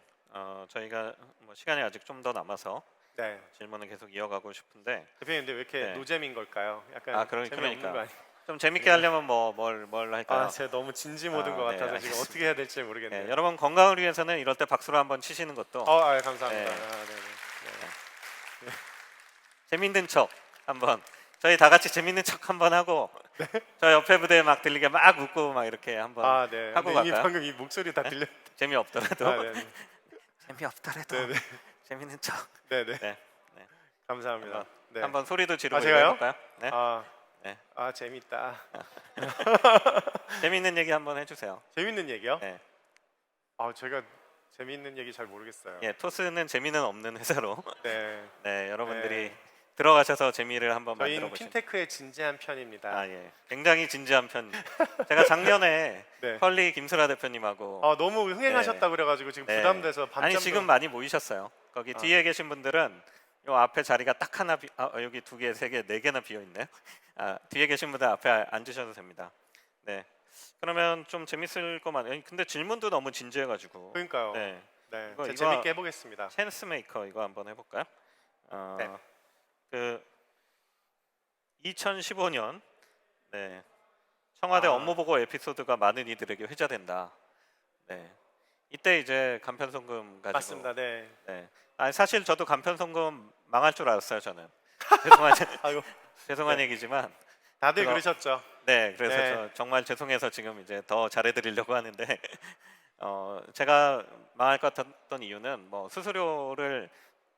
저희가 뭐 시간이 아직 좀 더 남아서 네. 질문을 계속 이어가고 싶은데, 대표님 근데 왜 이렇게 네. 노잼인 걸까요? 약간 재미없는 그러니까 거 아니에요? 좀 재밌게 하려면 뭘 할까요? 제가 너무 진지 모드인 것 네, 같아서 지금 알겠습니다. 어떻게 해야 될지 모르겠네요. 네, 여러분 건강을 위해서는 이럴 때 박수로 한번 치시는 것도 감사합니다. 네. 네. 재밌는 척 한번, 저희 다 같이 재밌는 척 한번 하고 저 옆에 부대에 막 들리게 막 웃고 막 이렇게 한번 네. 하고 근데 이미 갈까요? 방금 이 목소리 다 네? 들렸. 재미없더라도 네. 재미없더라도 네네. 재밌는 척. 네네. 네. 감사합니다. 한번, 네. 한번 소리도 지르고 제가요? 해볼까요? 네. 네. 재밌다. 재밌는 얘기 한번 해주세요. 재밌는 얘기요? 네. 제가 재밌는 얘기 잘 모르겠어요. 예, 토스는 재미는 없는 회사로 네. 네, 여러분들이 네. 들어가셔서 재미를 한번 만들어 저희는 보시면. 핀테크의 진지한 편입니다. 예, 굉장히 진지한 편. 제가 작년에 네. 펄리 김슬아 대표님하고 너무 흥행하셨다 그래가지고 지금 네. 부담돼서 밤잠도. 아니 지금 많이 모이셨어요. 거기 뒤에 계신 분들은 요 앞에 자리가 딱 하나 여기 2개, 3개, 4개나 비어 있네요. 뒤에 계신 분들 앞에 앉으셔도 됩니다. 네. 그러면 좀 재밌을 것만. 근데 질문도 너무 진지해가지고. 그러니까요. 네. 네. 이거 재밌게 해보겠습니다. 찬스 메이커 이거 한번 해볼까요? 네. 그 2015년 네. 청와대 업무 보고 에피소드가 많은 이들에게 회자된다. 네. 이때 이제 간편송금 가지고. 맞습니다. 네. 네. 사실 저도 간편송금 망할 줄 알았어요. 저는. 죄송한 아이고. 죄송한 네. 얘기지만. 다들 그러셨죠. 네. 그래서 네. 저 정말 죄송해서 지금 이제 더 잘해드리려고 하는데 제가 망할 것 같았던 이유는 뭐 수수료를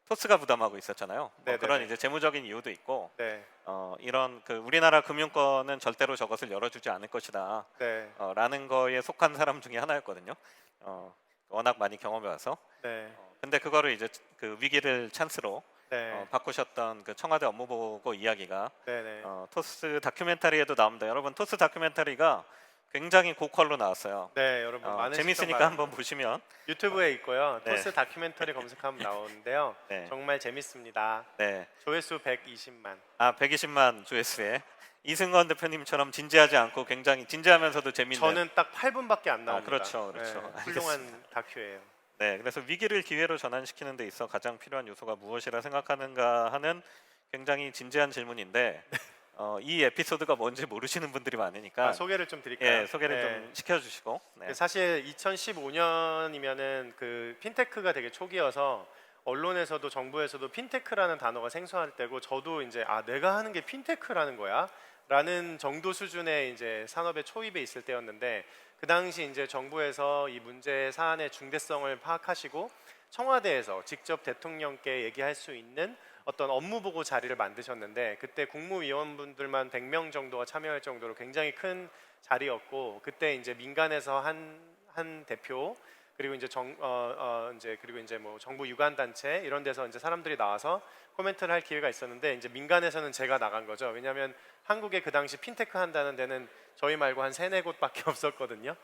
토스가 부담하고 있었잖아요. 뭐 그런 이제 재무적인 이유도 있고, 네. 이런 그 우리나라 금융권은 절대로 저것을 열어주지 않을 것이다. 네. 라는 거에 속한 사람 중에 하나였거든요. 워낙 많이 경험해 와서. 네. 근데 그거를 이제 그 위기를 찬스로 네. 바꾸셨던 그 청와대 업무 보고 이야기가 네. 토스 다큐멘터리에도 나옵니다. 여러분 토스 다큐멘터리가 굉장히 고퀄로 나왔어요. 네, 여러분 많은 재밌으니까 시청 한번 보시면. 유튜브에 있고요. 네. 토스 다큐멘터리 검색하면 나오는데요. 네. 정말 재밌습니다. 네. 조회수 120만. 120만 조회수에 이승건 대표님처럼 진지하지 않고 굉장히 진지하면서도 재밌는. 저는 딱 8분밖에 안 나옵니다. 그렇죠. 네, 알겠습니다. 훌륭한 다큐예요. 네, 그래서 위기를 기회로 전환시키는 데 있어 가장 필요한 요소가 무엇이라 생각하는가 하는 굉장히 진지한 질문인데 이 에피소드가 뭔지 모르시는 분들이 많으니까 소개를 좀 드릴까요? 예, 소개를 네. 좀 시켜주시고. 네. 사실 2015년이면은 그 핀테크가 되게 초기여서 언론에서도 정부에서도 핀테크라는 단어가 생소할 때고 저도 이제 내가 하는 게 핀테크라는 거야? 라는 정도 수준의 이제 산업의 초입에 있을 때였는데 그 당시 이제 정부에서 이 문제 사안의 중대성을 파악하시고 청와대에서 직접 대통령께 얘기할 수 있는 어떤 업무 보고 자리를 만드셨는데 그때 국무위원분들만 100명 정도가 참여할 정도로 굉장히 큰 자리였고 그때 이제 민간에서 한 대표 그리고 이제 그리고 이제 뭐 정부 유관 단체 이런 데서 이제 사람들이 나와서 코멘트를 할 기회가 있었는데 이제 민간에서는 제가 나간 거죠. 왜냐하면 한국에 그 당시 핀테크 한다는 데는 저희 말고 한 세네 곳밖에 없었거든요.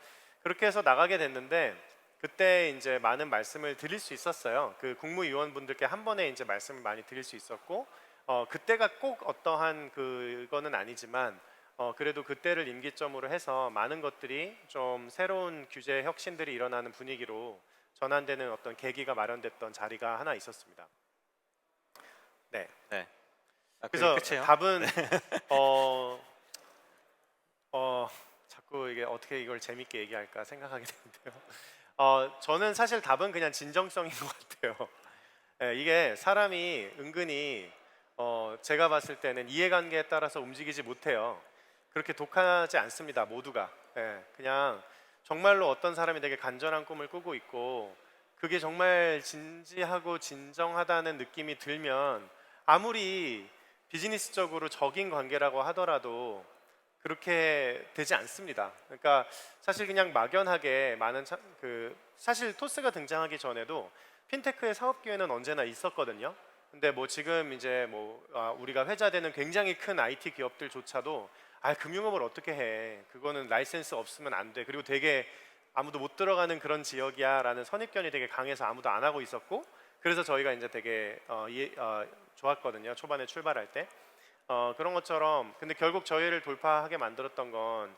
그렇게 해서 나가게 됐는데 그때 이제 많은 말씀을 드릴 수 있었어요. 그 국무위원분들께 한 번에 이제 말씀을 많이 드릴 수 있었고 그때가 꼭 어떠한 그거는 아니지만 그래도 그때를 임기점으로 해서 많은 것들이 좀 새로운 규제 혁신들이 일어나는 분위기로 전환되는 어떤 계기가 마련됐던 자리가 하나 있었습니다. 네. 네. 그래서 끝이에요? 답은 자꾸 이게 어떻게 이걸 재밌게 얘기할까 생각하게 되는데요. 저는 사실 답은 그냥 진정성인 것 같아요. 이게 사람이 은근히 제가 봤을 때는 이해관계에 따라서 움직이지 못해요. 그렇게 독하지 않습니다. 모두가. 그냥 정말로 어떤 사람이 되게 간절한 꿈을 꾸고 있고 그게 정말 진지하고 진정하다는 느낌이 들면 아무리 비즈니스적으로 적인 관계라고 하더라도 그렇게 되지 않습니다. 그러니까 사실 그냥 막연하게 사실 토스가 등장하기 전에도 핀테크의 사업 기회는 언제나 있었거든요. 근데 뭐 지금 이제 우리가 회자되는 굉장히 큰 IT 기업들조차도 금융업을 어떻게 해? 그거는 라이센스 없으면 안 돼. 그리고 되게 아무도 못 들어가는 그런 지역이야라는 선입견이 되게 강해서 아무도 안 하고 있었고 그래서 저희가 이제 되게 좋았거든요. 초반에 출발할 때. 그런 것처럼 근데 결국 저희를 돌파하게 만들었던 건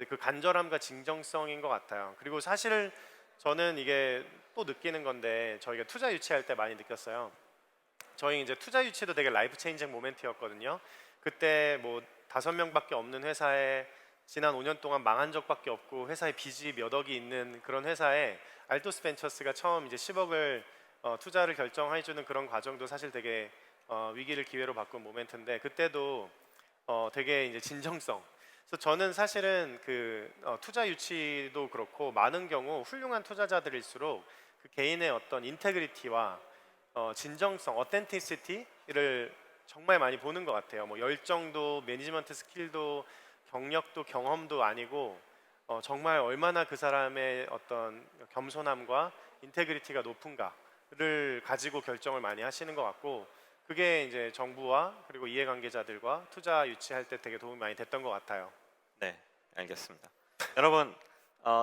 그 간절함과 진정성인 것 같아요. 그리고 사실 저는 이게 또 느끼는 건데 저희가 투자 유치할 때 많이 느꼈어요. 저희 이제 투자 유치도 되게 라이프 체인징 모멘트였거든요. 그때 뭐 5명밖에 없는 회사에 지난 5년 동안 망한 적밖에 없고 회사에 빚이 몇 억이 있는 그런 회사에 알토스 벤처스가 처음 이제 10억을 투자를 결정해주는 그런 과정도 사실 되게 위기를 기회로 바꾼 모멘트인데 그때도 되게 이제 진정성. 그래서 저는 사실은 투자 유치도 그렇고 많은 경우 훌륭한 투자자들일수록 그 개인의 어떤 인테그리티와 진정성, 어텐티시티를 정말 많이 보는 것 같아요. 뭐 열정도, 매니지먼트 스킬도, 경력도, 경험도 아니고 정말 얼마나 그 사람의 어떤 겸손함과 인테그리티가 높은가를 가지고 결정을 많이 하시는 것 같고 그게 이제 정부와 그리고 이해관계자들과 투자 유치할 때 되게 도움이 많이 됐던 것 같아요. 네, 알겠습니다. 여러분,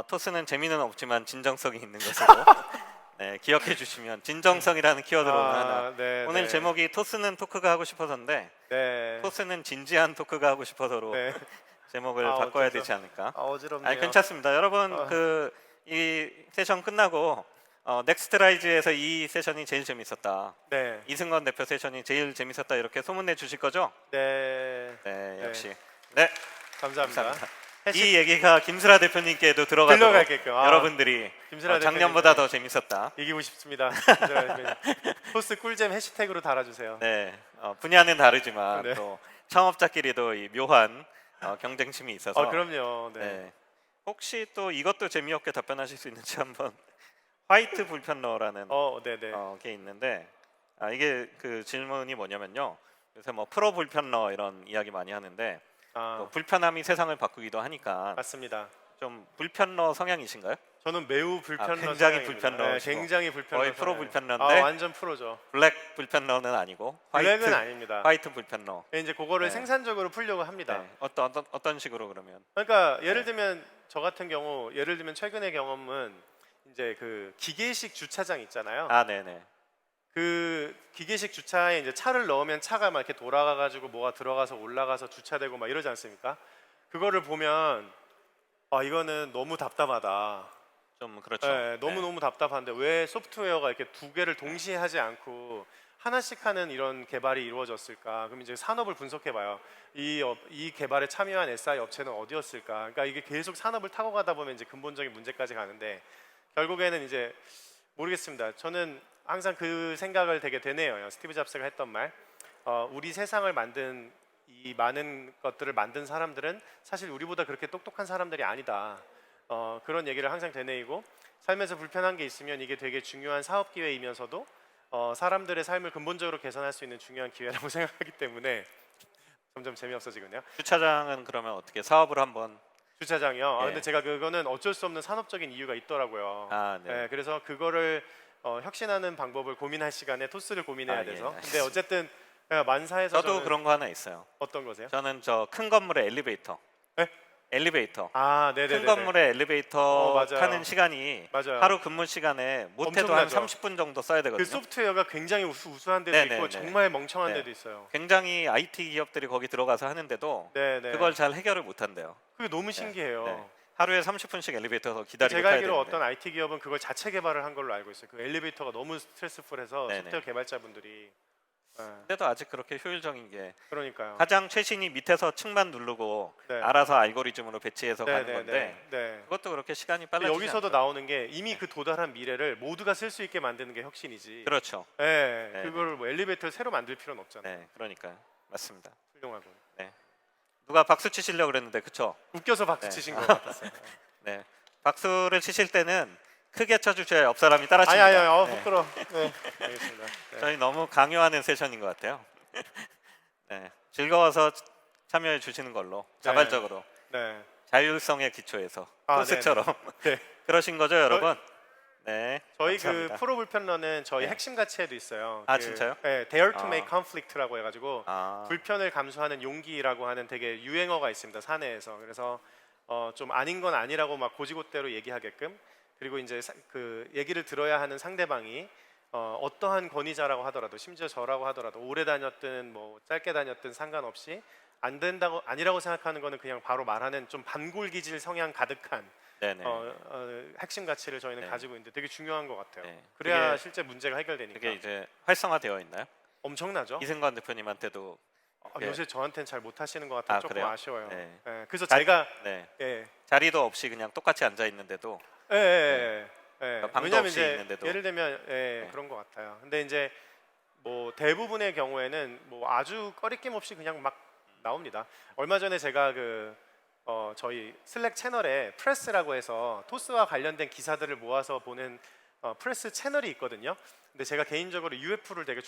토스는 재미는 없지만 진정성이 있는 것으로 네, 기억해 주시면 진정성이라는 키워드로 오늘 하나. 네, 오늘 네. 제목이 토스는 토크가 하고 싶어서인데 네. 토스는 진지한 토크가 하고 싶어서로 네. 제목을 바꿔야 어째서? 되지 않을까? 어지럽네요. 괜찮습니다. 여러분 이 세션 끝나고 넥스트라이즈에서 이 세션이 제일 재밌었다. 네. 이승건 대표 세션이 제일 재밌었다 이렇게 소문내 주실 거죠? 네. 네, 역시. 네, 감사합니다. 감사합니다. 이 얘기가 김슬아 대표님께도 들어가도록 들려가게끔. 여러분들이 김슬아 작년보다 대표님, 더 재밌었다. 이기고 싶습니다. 김슬아 대표님. 토스 꿀잼 해시태그로 달아주세요. 네, 분야는 다르지만 네. 또 창업자끼리도 이 묘한 경쟁심이 있어서. 그럼요. 네. 네. 혹시 또 이것도 재미없게 답변하실 수 있는지 한번 화이트 불편러라는 네네. 게 있는데 이게 그 질문이 뭐냐면요. 요새 뭐 프로 불편러 이런 이야기 많이 하는데 또 불편함이 세상을 바꾸기도 하니까 맞습니다. 좀 불편러 성향이신가요? 저는 매우 불편러. 굉장히 성향입니다. 불편러시고. 굉장히 불편러. 거의 프로 성향이에요. 불편러인데 완전 프로죠. 블랙 불편러는 아니고 블랙은 아닙니다. 화이트 불편러. 이제 그거를 네. 생산적으로 풀려고 합니다. 네. 어떤 식으로 그러면? 그러니까 예를 들면 저 같은 경우 예를 들면 최근의 경험은 이제 그 기계식 주차장 있잖아요. 네네. 그 기계식 주차에 이제 차를 넣으면 차가 막 이렇게 돌아가 가지고 뭐가 들어가서 올라가서 주차되고 막 이러지 않습니까? 그거를 보면 이거는 너무 답답하다. 좀 그렇죠. 네, 너무 답답한데 왜 소프트웨어가 이렇게 두 개를 동시에 하지 않고 하나씩 하는 이런 개발이 이루어졌을까? 그럼 이제 산업을 분석해봐요. 이 개발에 참여한 SI 업체는 어디였을까? 그러니까 이게 계속 산업을 타고 가다 보면 이제 근본적인 문제까지 가는데 결국에는 이제 모르겠습니다. 저는 항상 그 생각을 되게 되뇌어요. 스티브 잡스가 했던 말, 우리 세상을 만든 이 많은 것들을 만든 사람들은 사실 우리보다 그렇게 똑똑한 사람들이 아니다. 그런 얘기를 항상 되뇌이고 삶에서 불편한 게 있으면 이게 되게 중요한 사업 기회이면서도 사람들의 삶을 근본적으로 개선할 수 있는 중요한 기회라고 생각하기 때문에 점점 재미없어지거든요. 주차장은 그러면 어떻게 사업을 한번 주차장이요. 예. 근데 제가 그거는 어쩔 수 없는 산업적인 이유가 있더라고요. 네. 그래서 그거를 혁신하는 방법을 고민할 시간에 토스를 고민해야 예, 돼서. 근데 알겠습니다. 어쨌든 만사에서 저도 저는 그런 거 하나 있어요. 어떤 거세요? 저는 저 큰 건물의 엘리베이터. 네? 엘리베이터. 네네네. 큰 건물의 엘리베이터 맞아요. 타는 시간이 맞아요. 하루 근무 시간에 못해도 한 엄청나죠. 30분 정도 써야 그 되거든요. 소프트웨어가 굉장히 우수한 데도 네네네. 있고 정말 멍청한 네. 데도 있어요. 굉장히 IT 기업들이 거기 들어가서 하는데도 네네. 그걸 잘 해결을 못 한대요. 그게 너무 신기해요. 네. 하루에 30분씩 엘리베이터에서 기다리고 제가 타야 알기로 되는데. 어떤 IT 기업은 그걸 자체 개발을 한 걸로 알고 있어요. 그 엘리베이터가 너무 스트레스풀해서 네네. 소프트웨어 개발자분들이. 근데도 아직 그렇게 효율적인 게 그러니까요. 가장 최신이 밑에서 층만 누르고 네. 알아서 알고리즘으로 배치해서 가는 네네네. 건데 네. 그것도 그렇게 시간이 근데 빨라지지 여기서도 않죠. 나오는 게 이미 그 도달한 미래를 모두가 쓸 수 있게 만드는 게 혁신이지. 그렇죠. 네, 네네. 그걸 뭐 엘리베이터를 새로 만들 필요는 없잖아요. 네, 그러니까요. 맞습니다. 훌륭하고. 누가 박수 치시려고 그랬는데 그쵸? 웃겨서 박수 네. 치신 것 같았어요. 네, 박수를 치실 때는 크게 쳐주셔야 옆 사람이 따라칩니다. 아니, 네. 부끄러. 네, 알겠습니다. 네. 저희 너무 강요하는 세션인 것 같아요. 네, 즐거워서 참여해 주시는 걸로 자발적으로 네. 자율성의 기초에서 아, 토스처럼 네. 그러신 거죠, 여러분? 네, 저희 감사합니다. 그 프로 불편러는 저희 네. 핵심 가치에도 있어요. 아, 진짜요? 네, Dare to 아. make conflict라고 해가지고 아, 불편을 감수하는 용기라고 하는 되게 유행어가 있습니다. 사내에서. 그래서 좀 아닌 건 아니라고 막 고지고대로 얘기하게끔, 그리고 이제 그 얘기를 들어야 하는 상대방이 어떠한 권위자라고 하더라도, 심지어 저라고 하더라도 오래 다녔든 뭐 짧게 다녔든 상관없이 안 된다고, 아니라고 생각하는 거는 그냥 바로 말하는 좀 반골기질 성향 가득한 네네. 핵심 가치를 저희는 네. 가지고 있는데 되게 중요한 것 같아요. 네. 그래야 그게- 실제 문제가 해결되니까. 그게 이제 활성화되어 있나요? 엄청나죠? 이승관 대표님한테도 예. 요새 저한테는 잘 못하시는 것 같아서 조금 그래요? 아쉬워요. 네. 그래서 자- 제가 네. 예, 자리도 없이 그냥 똑같이 앉아 있는데도 예, 예, 예. 방도 왜냐면 없이 이제 있는데도. 예를 들면 네. 그런 것 같아요. 근데 이제 뭐 대부분의 경우에는 뭐 아주 꺼리낌 없이 그냥 막 나옵니다. 얼마 전에 제가 저희 슬랙 채널에 프레스라고 해서 토스와 관련된 기사들을 모아서 보는 프레스 채널이 있거든요. 근데 제가 개인적으로 UFO를 되게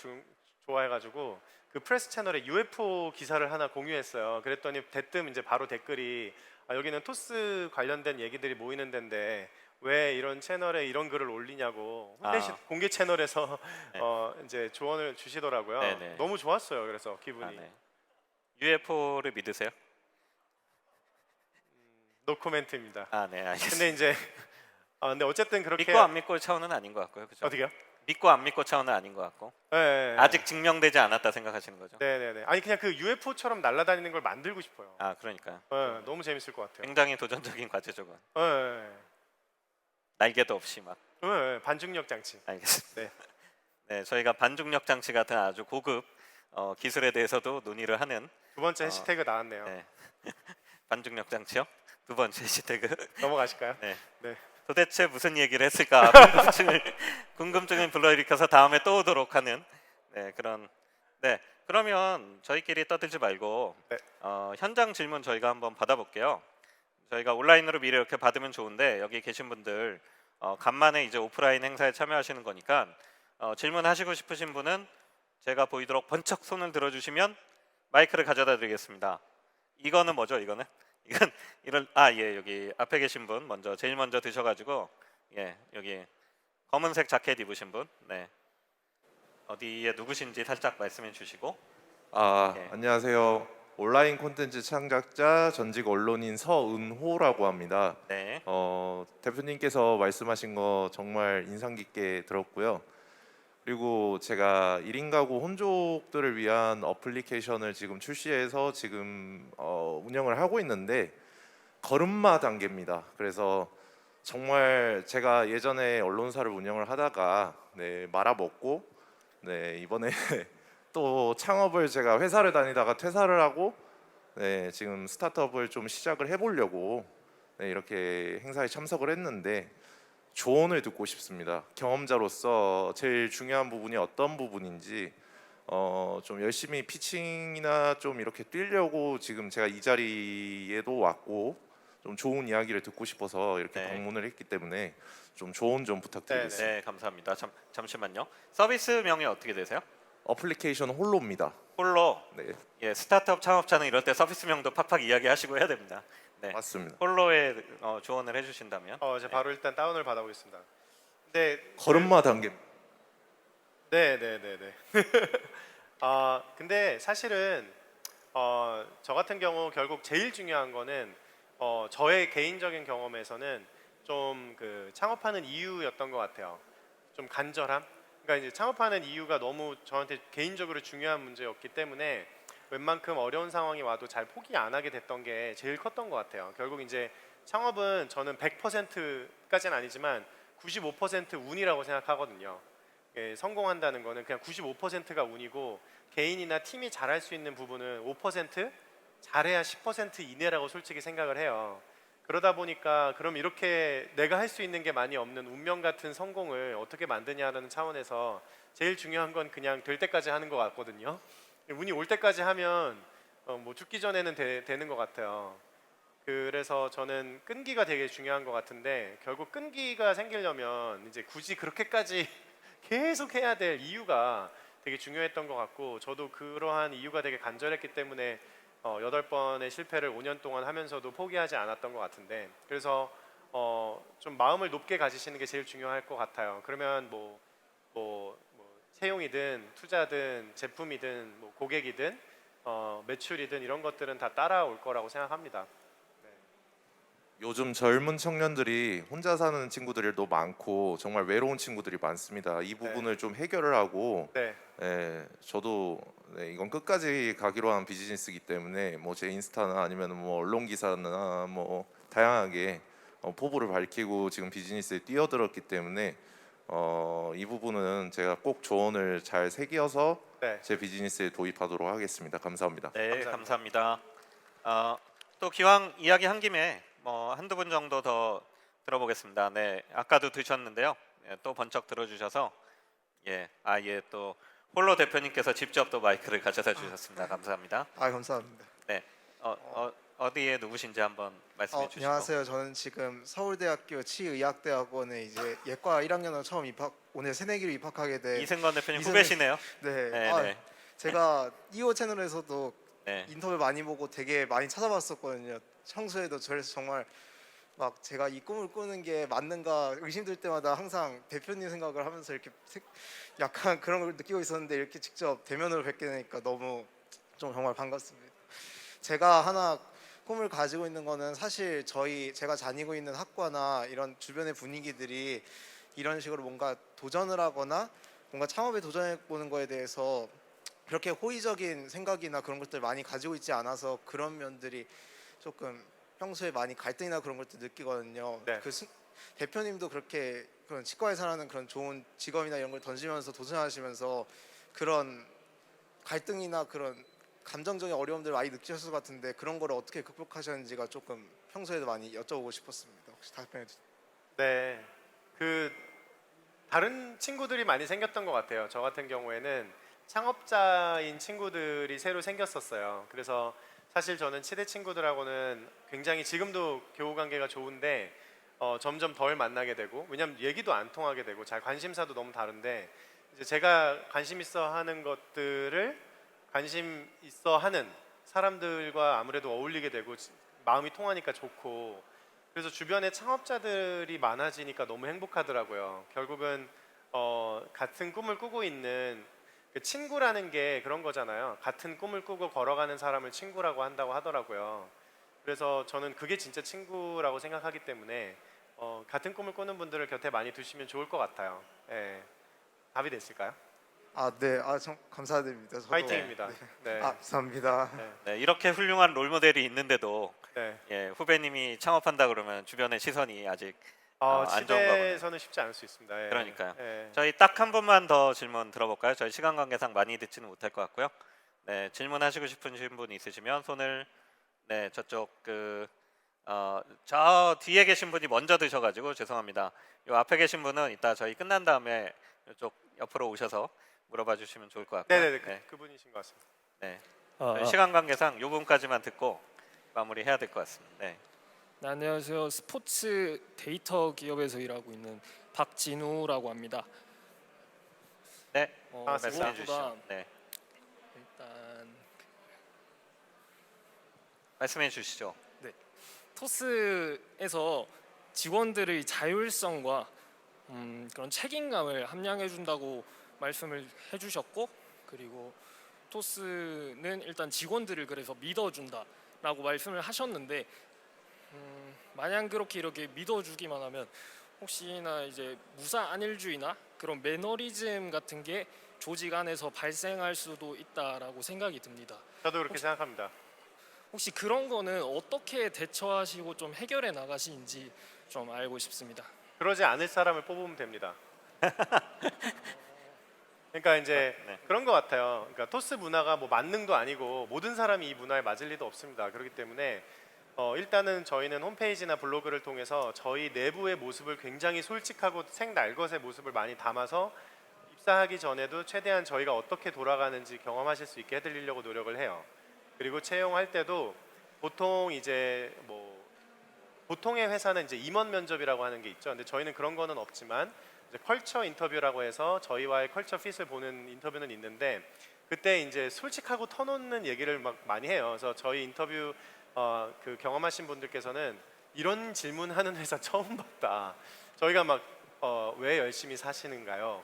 좋아해가지고 그 프레스 채널에 UFO 기사를 하나 공유했어요. 그랬더니 대뜸 이제 바로 댓글이 여기는 토스 관련된 얘기들이 모이는 데인데 왜 이런 채널에 이런 글을 올리냐고 공개 채널에서 네. 이제 조언을 주시더라고요. 네네. 너무 좋았어요. 그래서 기분이. 네. UFO를 믿으세요? 노코멘트입니다. 네, 알겠습니다. 근데 이제 근데 어쨌든 그렇게 믿고 안 믿고 차원은 아닌 것 같고요, 그죠? 어떻게요? 믿고 안 믿고 차원은 아닌 것 같고 네, 아직 증명되지 않았다 생각하시는 거죠? 네네네. 아니 그냥 그 UFO처럼 날아다니는 걸 만들고 싶어요. 그러니까요. 너무 재밌을 것 같아요. 굉장히 도전적인 과제죠. 네, 날개도 없이 막. 반중력 장치. 알겠습니다. 네. 네, 저희가 반중력 장치 같은 아주 고급 기술에 대해서도 논의를 하는 두 번째 해시태그 나왔네요. 네. 반중력 장치요? 두 번째 해시태그. 넘어가실까요? 네. 네. 도대체 무슨 얘기를 했을까 궁금증을 불러일으켜서 다음에 또 오도록 하는 그런. 네, 그러면 저희끼리 떠들지 말고 네. 현장 질문 저희가 한번 받아볼게요. 저희가 온라인으로 미리 이렇게 받으면 좋은데 여기 계신 분들 간만에 이제 오프라인 행사에 참여하시는 거니까 질문하시고 싶으신 분은 제가 보이도록 번쩍 손을 들어주시면 마이크를 가져다 드리겠습니다. 이거는 뭐죠? 이건 여기 앞에 계신 분 먼저 제일 먼저 드셔가지고 여기 검은색 자켓 입으신 분, 어디에 누구신지 살짝 말씀해 주시고. 네. 안녕하세요. 온라인 콘텐츠 창작자 전직 언론인 서은호라고 합니다. 네, 대표님께서 말씀하신 거 정말 인상 깊게 들었고요. 그리고 제가 1인 가구 혼족들을 위한 어플리케이션을 지금 출시해서 지금 운영을 하고 있는데 걸음마 단계입니다. 그래서 정말 제가 예전에 언론사를 운영을 하다가 말아먹고 네, 이번에 또 창업을 제가 회사를 다니다가 퇴사를 하고 네, 지금 스타트업을 좀 시작을 해보려고 네, 이렇게 행사에 참석을 했는데 조언을 듣고 싶습니다. 경험자로서 제일 중요한 부분이 어떤 부분인지 좀 열심히 피칭이나 좀 이렇게 뛰려고 지금 제가 이 자리에도 왔고 좀 좋은 이야기를 듣고 싶어서 이렇게 네. 방문을 했기 때문에 좀 조언 좀 부탁드리겠습니다. 네, 감사합니다. 잠시만요. 서비스명이 어떻게 되세요? 어플리케이션 홀로입니다. 홀로. 네, 예, 스타트업 창업자는 이럴 때 서비스명도 팍팍 이야기하시고 해야 됩니다. 네, 맞습니다. 홀로에 조언을 해주신다면. 제가 바로 일단 다운을 받아보겠습니다. 네, 걸음마 단계. 네. 근데 사실은 저 같은 경우 결국 제일 중요한 거는 저의 개인적인 경험에서는 좀 그 창업하는 이유였던 것 같아요. 좀 간절함. 그러니까 이제 창업하는 이유가 너무 저한테 개인적으로 중요한 문제였기 때문에 웬만큼 어려운 상황이 와도 잘 포기 안 하게 됐던 게 제일 컸던 것 같아요. 결국 이제 창업은 저는 100%까지는 아니지만 95% 운이라고 생각하거든요. 예, 성공한다는 거는 그냥 95%가 운이고 개인이나 팀이 잘할 수 있는 부분은 5% 잘해야 10% 이내라고 솔직히 생각을 해요. 그러다 보니까 그럼 이렇게 내가 할 수 있는 게 많이 없는 운명 같은 성공을 어떻게 만드냐는 차원에서 제일 중요한 건 그냥 될 때까지 하는 것 같거든요. 운이 올 때까지 하면 뭐 죽기 전에는 되는 것 같아요. 그래서 저는 끈기가 되게 중요한 것 같은데 결국 끈기가 생기려면 이제 굳이 그렇게까지 계속 해야 될 이유가 되게 중요했던 것 같고 저도 그러한 이유가 되게 간절했기 때문에 8번의 실패를 5년 동안 하면서도 포기하지 않았던 것 같은데 그래서 좀 마음을 높게 가지시는 게 제일 중요할 것 같아요. 그러면 뭐 채용이든 투자든 제품이든 뭐 고객이든 매출이든 이런 것들은 다 따라올 거라고 생각합니다. 요즘 젊은 청년들이 혼자 사는 친구들이 또 많고 정말 외로운 친구들이 많습니다. 이 부분을 좀 해결을 하고 네. 저도 이건 끝까지 가기로 한 비즈니스이기 때문에 뭐 제 인스타나 아니면 뭐 언론 기사나 뭐 다양하게 포부를 밝히고 지금 비즈니스에 뛰어들었기 때문에 이 부분은 제가 꼭 조언을 잘 새겨서 네. 제 비즈니스에 도입하도록 하겠습니다. 감사합니다. 네, 감사합니다. 감사합니다. 또 기왕 이야기 한 김에 뭐 한두 분 정도 더 들어보겠습니다. 네, 아까도 드셨는데요. 예, 또 번쩍 들어주셔서 또 홀로 대표님께서 직접 또 마이크를 가져다 주셨습니다. 감사합니다. 감사합니다. 네, 어디에 누구신지 한번 말씀해 주시고. 안녕하세요. 저는 지금 서울대학교 치의학대학원에 이제 예과 1학년으로 처음 오늘 새내기로 입학하게 된 이승건 대표님 이승근- 후배시네요. 네. 네. 제가 2호 채널에서도 네. 인터뷰 많이 보고 되게 많이 찾아봤었거든요. 평소에도 그래서 정말 막 제가 이 꿈을 꾸는 게 맞는가 의심될 때마다 항상 대표님 생각을 하면서 이렇게 약간 그런 걸 느끼고 있었는데 이렇게 직접 대면으로 뵙게 되니까 너무 좀 정말 반갑습니다. 제가 하나 꿈을 가지고 있는 거는 사실 제가 다니고 있는 학과나 이런 주변의 분위기들이 이런 식으로 뭔가 도전을 하거나 뭔가 창업에 도전해 보는 거에 대해서 그렇게 호의적인 생각이나 그런 것들 많이 가지고 있지 않아서 그런 면들이 조금 평소에 많이 갈등이나 그런 것들 느끼거든요. 네. 대표님도 그렇게 그런 치과의사라는 그런 좋은 직업이나 이런 걸 던지면서 도전하시면서 그런 갈등이나 그런 감정적인 어려움들 많이 느끼셨을 것 같은데 그런 거를 어떻게 극복하셨는지가 조금 평소에도 많이 여쭤보고 싶었습니다. 혹시 답변해 주세요. 네. 다른 친구들이 많이 생겼던 것 같아요. 저 같은 경우에는 창업자인 친구들이 새로 생겼었어요. 그래서 사실 저는 치대 친구들하고는 굉장히 지금도 교우 관계가 좋은데 점점 덜 만나게 되고 왜냐면 얘기도 안 통하게 되고 잘 관심사도 너무 다른데 이제 제가 관심 있어 하는 것들을 관심 있어 하는 사람들과 아무래도 어울리게 되고 마음이 통하니까 좋고 그래서 주변에 창업자들이 많아지니까 너무 행복하더라고요. 결국은 같은 꿈을 꾸고 있는 그 친구라는 게 그런 거잖아요. 같은 꿈을 꾸고 걸어가는 사람을 친구라고 한다고 하더라고요. 그래서 저는 그게 진짜 친구라고 생각하기 때문에 같은 꿈을 꾸는 분들을 곁에 많이 두시면 좋을 것 같아요. 예. 답이 됐을까요? 네. 참 감사드립니다. 저도- 파이팅입니다. 네. 감사합니다. 네, 이렇게 훌륭한 롤모델이 있는데도 네. 후배님이 창업한다 그러면 주변의 시선이 아직 안 좋은가 보네요. 집에서는 쉽지 않을 수 있습니다. 예. 그러니까요. 예. 저희 딱 한 분만 더 질문 들어볼까요? 저희 시간 관계상 많이 듣지는 못할 것 같고요. 네, 질문하시고 싶으신 분 있으시면 손을 네 저쪽 저 뒤에 계신 분이 먼저 드셔가지고 죄송합니다. 요 앞에 계신 분은 이따 저희 끝난 다음에 이쪽 옆으로 오셔서 물어봐 주시면 좋을 것 같고요. 네네네. 네, 그분이신 것 같습니다. 네. 아, 저희 시간 관계상 요 분까지만 듣고 마무리해야 될 것 같습니다. 네. 네, 안녕하세요. 스포츠 데이터 기업에서 일하고 있는 박진우라고 합니다. 네. 반갑습니다. 말씀해 주시죠. 네. 일단 말씀해 주시죠. 토스에서 직원들의 자율성과 그런 책임감을 함양해 준다고 말씀을 해주셨고, 그리고 토스는 일단 직원들을 그래서 믿어준다라고 말씀을 하셨는데, 마냥 그렇게 이렇게 믿어주기만 하면 혹시나 이제 무사 안일주의나 그런 매너리즘 같은 게 조직 안에서 발생할 수도 있다라고 생각이 듭니다. 저도 그렇게 생각합니다. 혹시 그런 거는 어떻게 대처하시고 좀 해결해 나가시는지 좀 알고 싶습니다. 그러지 않을 사람을 뽑으면 됩니다. 그러니까 이제 네. 그런 것 같아요. 그러니까 토스 문화가 뭐 만능도 아니고 모든 사람이 이 문화에 맞을 리도 없습니다. 그렇기 때문에 일단은 저희는 홈페이지나 블로그를 통해서 저희 내부의 모습을 굉장히 솔직하고 생날것의 모습을 많이 담아서 입사하기 전에도 최대한 저희가 어떻게 돌아가는지 경험하실 수 있게 해드리려고 노력을 해요. 그리고 채용할 때도 보통 이제 뭐 보통의 회사는 이제 임원 면접이라고 하는 게 있죠. 근데 저희는 그런 거는 없지만 이제 컬처 인터뷰라고 해서 저희와의 컬처 핏을 보는 인터뷰는 있는데, 그때 이제 솔직하고 터놓는 얘기를 막 많이 해요. 그래서 저희 인터뷰 그 경험하신 분들께서는 이런 질문하는 회사 처음 봤다. 저희가 막 왜 열심히 사시는가요?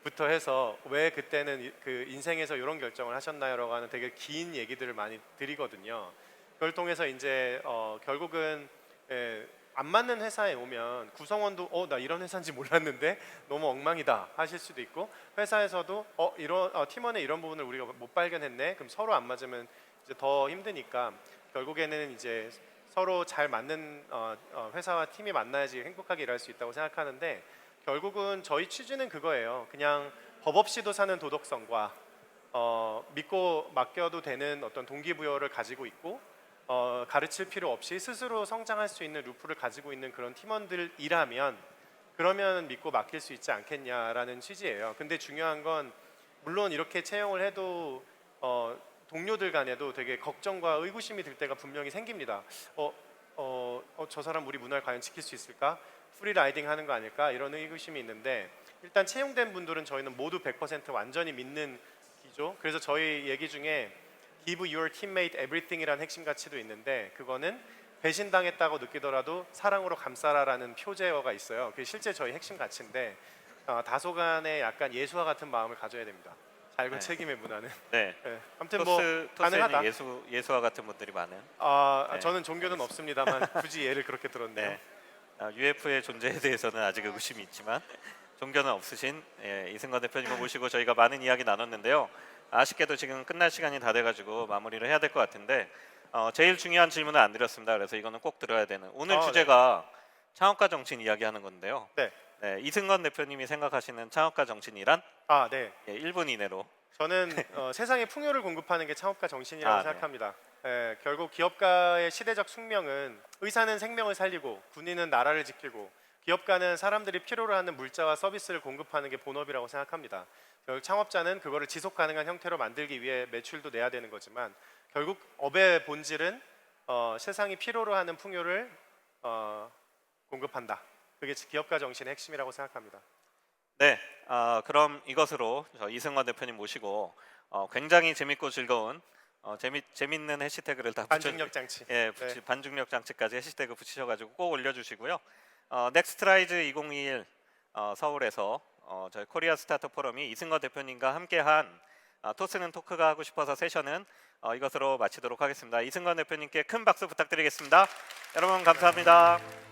부터 해서 왜 그때는 그 인생에서 이런 결정을 하셨나요라고 하는 되게 긴 얘기들을 많이 드리거든요. 그걸 통해서 이제 결국은 안 맞는 회사에 오면 구성원도 나 이런 회사인지 몰랐는데 너무 엉망이다 하실 수도 있고, 회사에서도 이런 팀원의 이런 부분을 우리가 못 발견했네. 그럼 서로 안 맞으면 이제 더 힘드니까 결국에는 이제 서로 잘 맞는 회사와 팀이 만나야지 행복하게 일할 수 있다고 생각하는데, 결국은 저희 취지는 그거예요. 그냥 법 없이도 사는 도덕성과 믿고 맡겨도 되는 어떤 동기부여를 가지고 있고 가르칠 필요 없이 스스로 성장할 수 있는 루프를 가지고 있는 그런 팀원들이라면 그러면 믿고 맡길 수 있지 않겠냐라는 취지예요. 근데 중요한 건 물론 이렇게 채용을 해도 동료들 간에도 되게 걱정과 의구심이 들 때가 분명히 생깁니다. 저 사람 우리 문화를 과연 지킬 수 있을까? 프리라이딩 하는 거 아닐까? 이런 의구심이 있는데, 일단 채용된 분들은 저희는 모두 100% 완전히 믿는 기조. 그래서 저희 얘기 중에 Give your teammate everything이라는 핵심 가치도 있는데, 그거는 배신당했다고 느끼더라도 사랑으로 감싸라라는 표제어가 있어요. 그게 실제 저희 핵심 가치인데 다소간의 약간 예수와 같은 마음을 가져야 됩니다. 잘고 네. 책임의 문화는. 네. 네. 아무튼 뭐 토스에는 가능하다. 예수와 같은 분들이 많은. 네. 저는 종교는 없습니다만 굳이 예를 그렇게 들었네요. 네. UF의 존재에 대해서는 아직 의구심이 있지만 종교는 없으신 이승건 대표님을 모시고 저희가 많은 이야기 나눴는데요. 아쉽게도 지금 끝날 시간이 다 돼가지고 마무리를 해야 될 것 같은데 제일 중요한 질문을 안 드렸습니다. 그래서 이거는 꼭 들어야 되는 오늘 주제가 창업가 정신 이야기하는 건데요. 네. 네, 이승건 대표님이 생각하시는 창업가 정신이란? 네. 1분 이내로. 저는 세상에 풍요를 공급하는 게 창업가 정신이라고 네. 생각합니다. 결국 기업가의 시대적 숙명은 의사는 생명을 살리고 군인은 나라를 지키고 기업가는 사람들이 필요로 하는 물자와 서비스를 공급하는 게 본업이라고 생각합니다. 결국 창업자는 그거를 지속 가능한 형태로 만들기 위해 매출도 내야 되는 거지만 결국 업의 본질은 세상이 필요로 하는 풍요를 공급한다. 그게 기업가 정신의 핵심이라고 생각합니다. 네, 그럼 이것으로 저 이승건 대표님 모시고 굉장히 재밌고 즐거운 재밌는 해시태그를 다 반중력 장치. 네. 반중력 장치까지 해시태그 붙이셔가지고 꼭 올려주시고요. 넥스트라이즈 2021 서울에서 저희 코리아 스타트업 포럼이 이승건 대표님과 함께한 토스는 토크가 하고 싶어서 세션은 이것으로 마치도록 하겠습니다. 이승건 대표님께 큰 박수 부탁드리겠습니다. 여러분 감사합니다.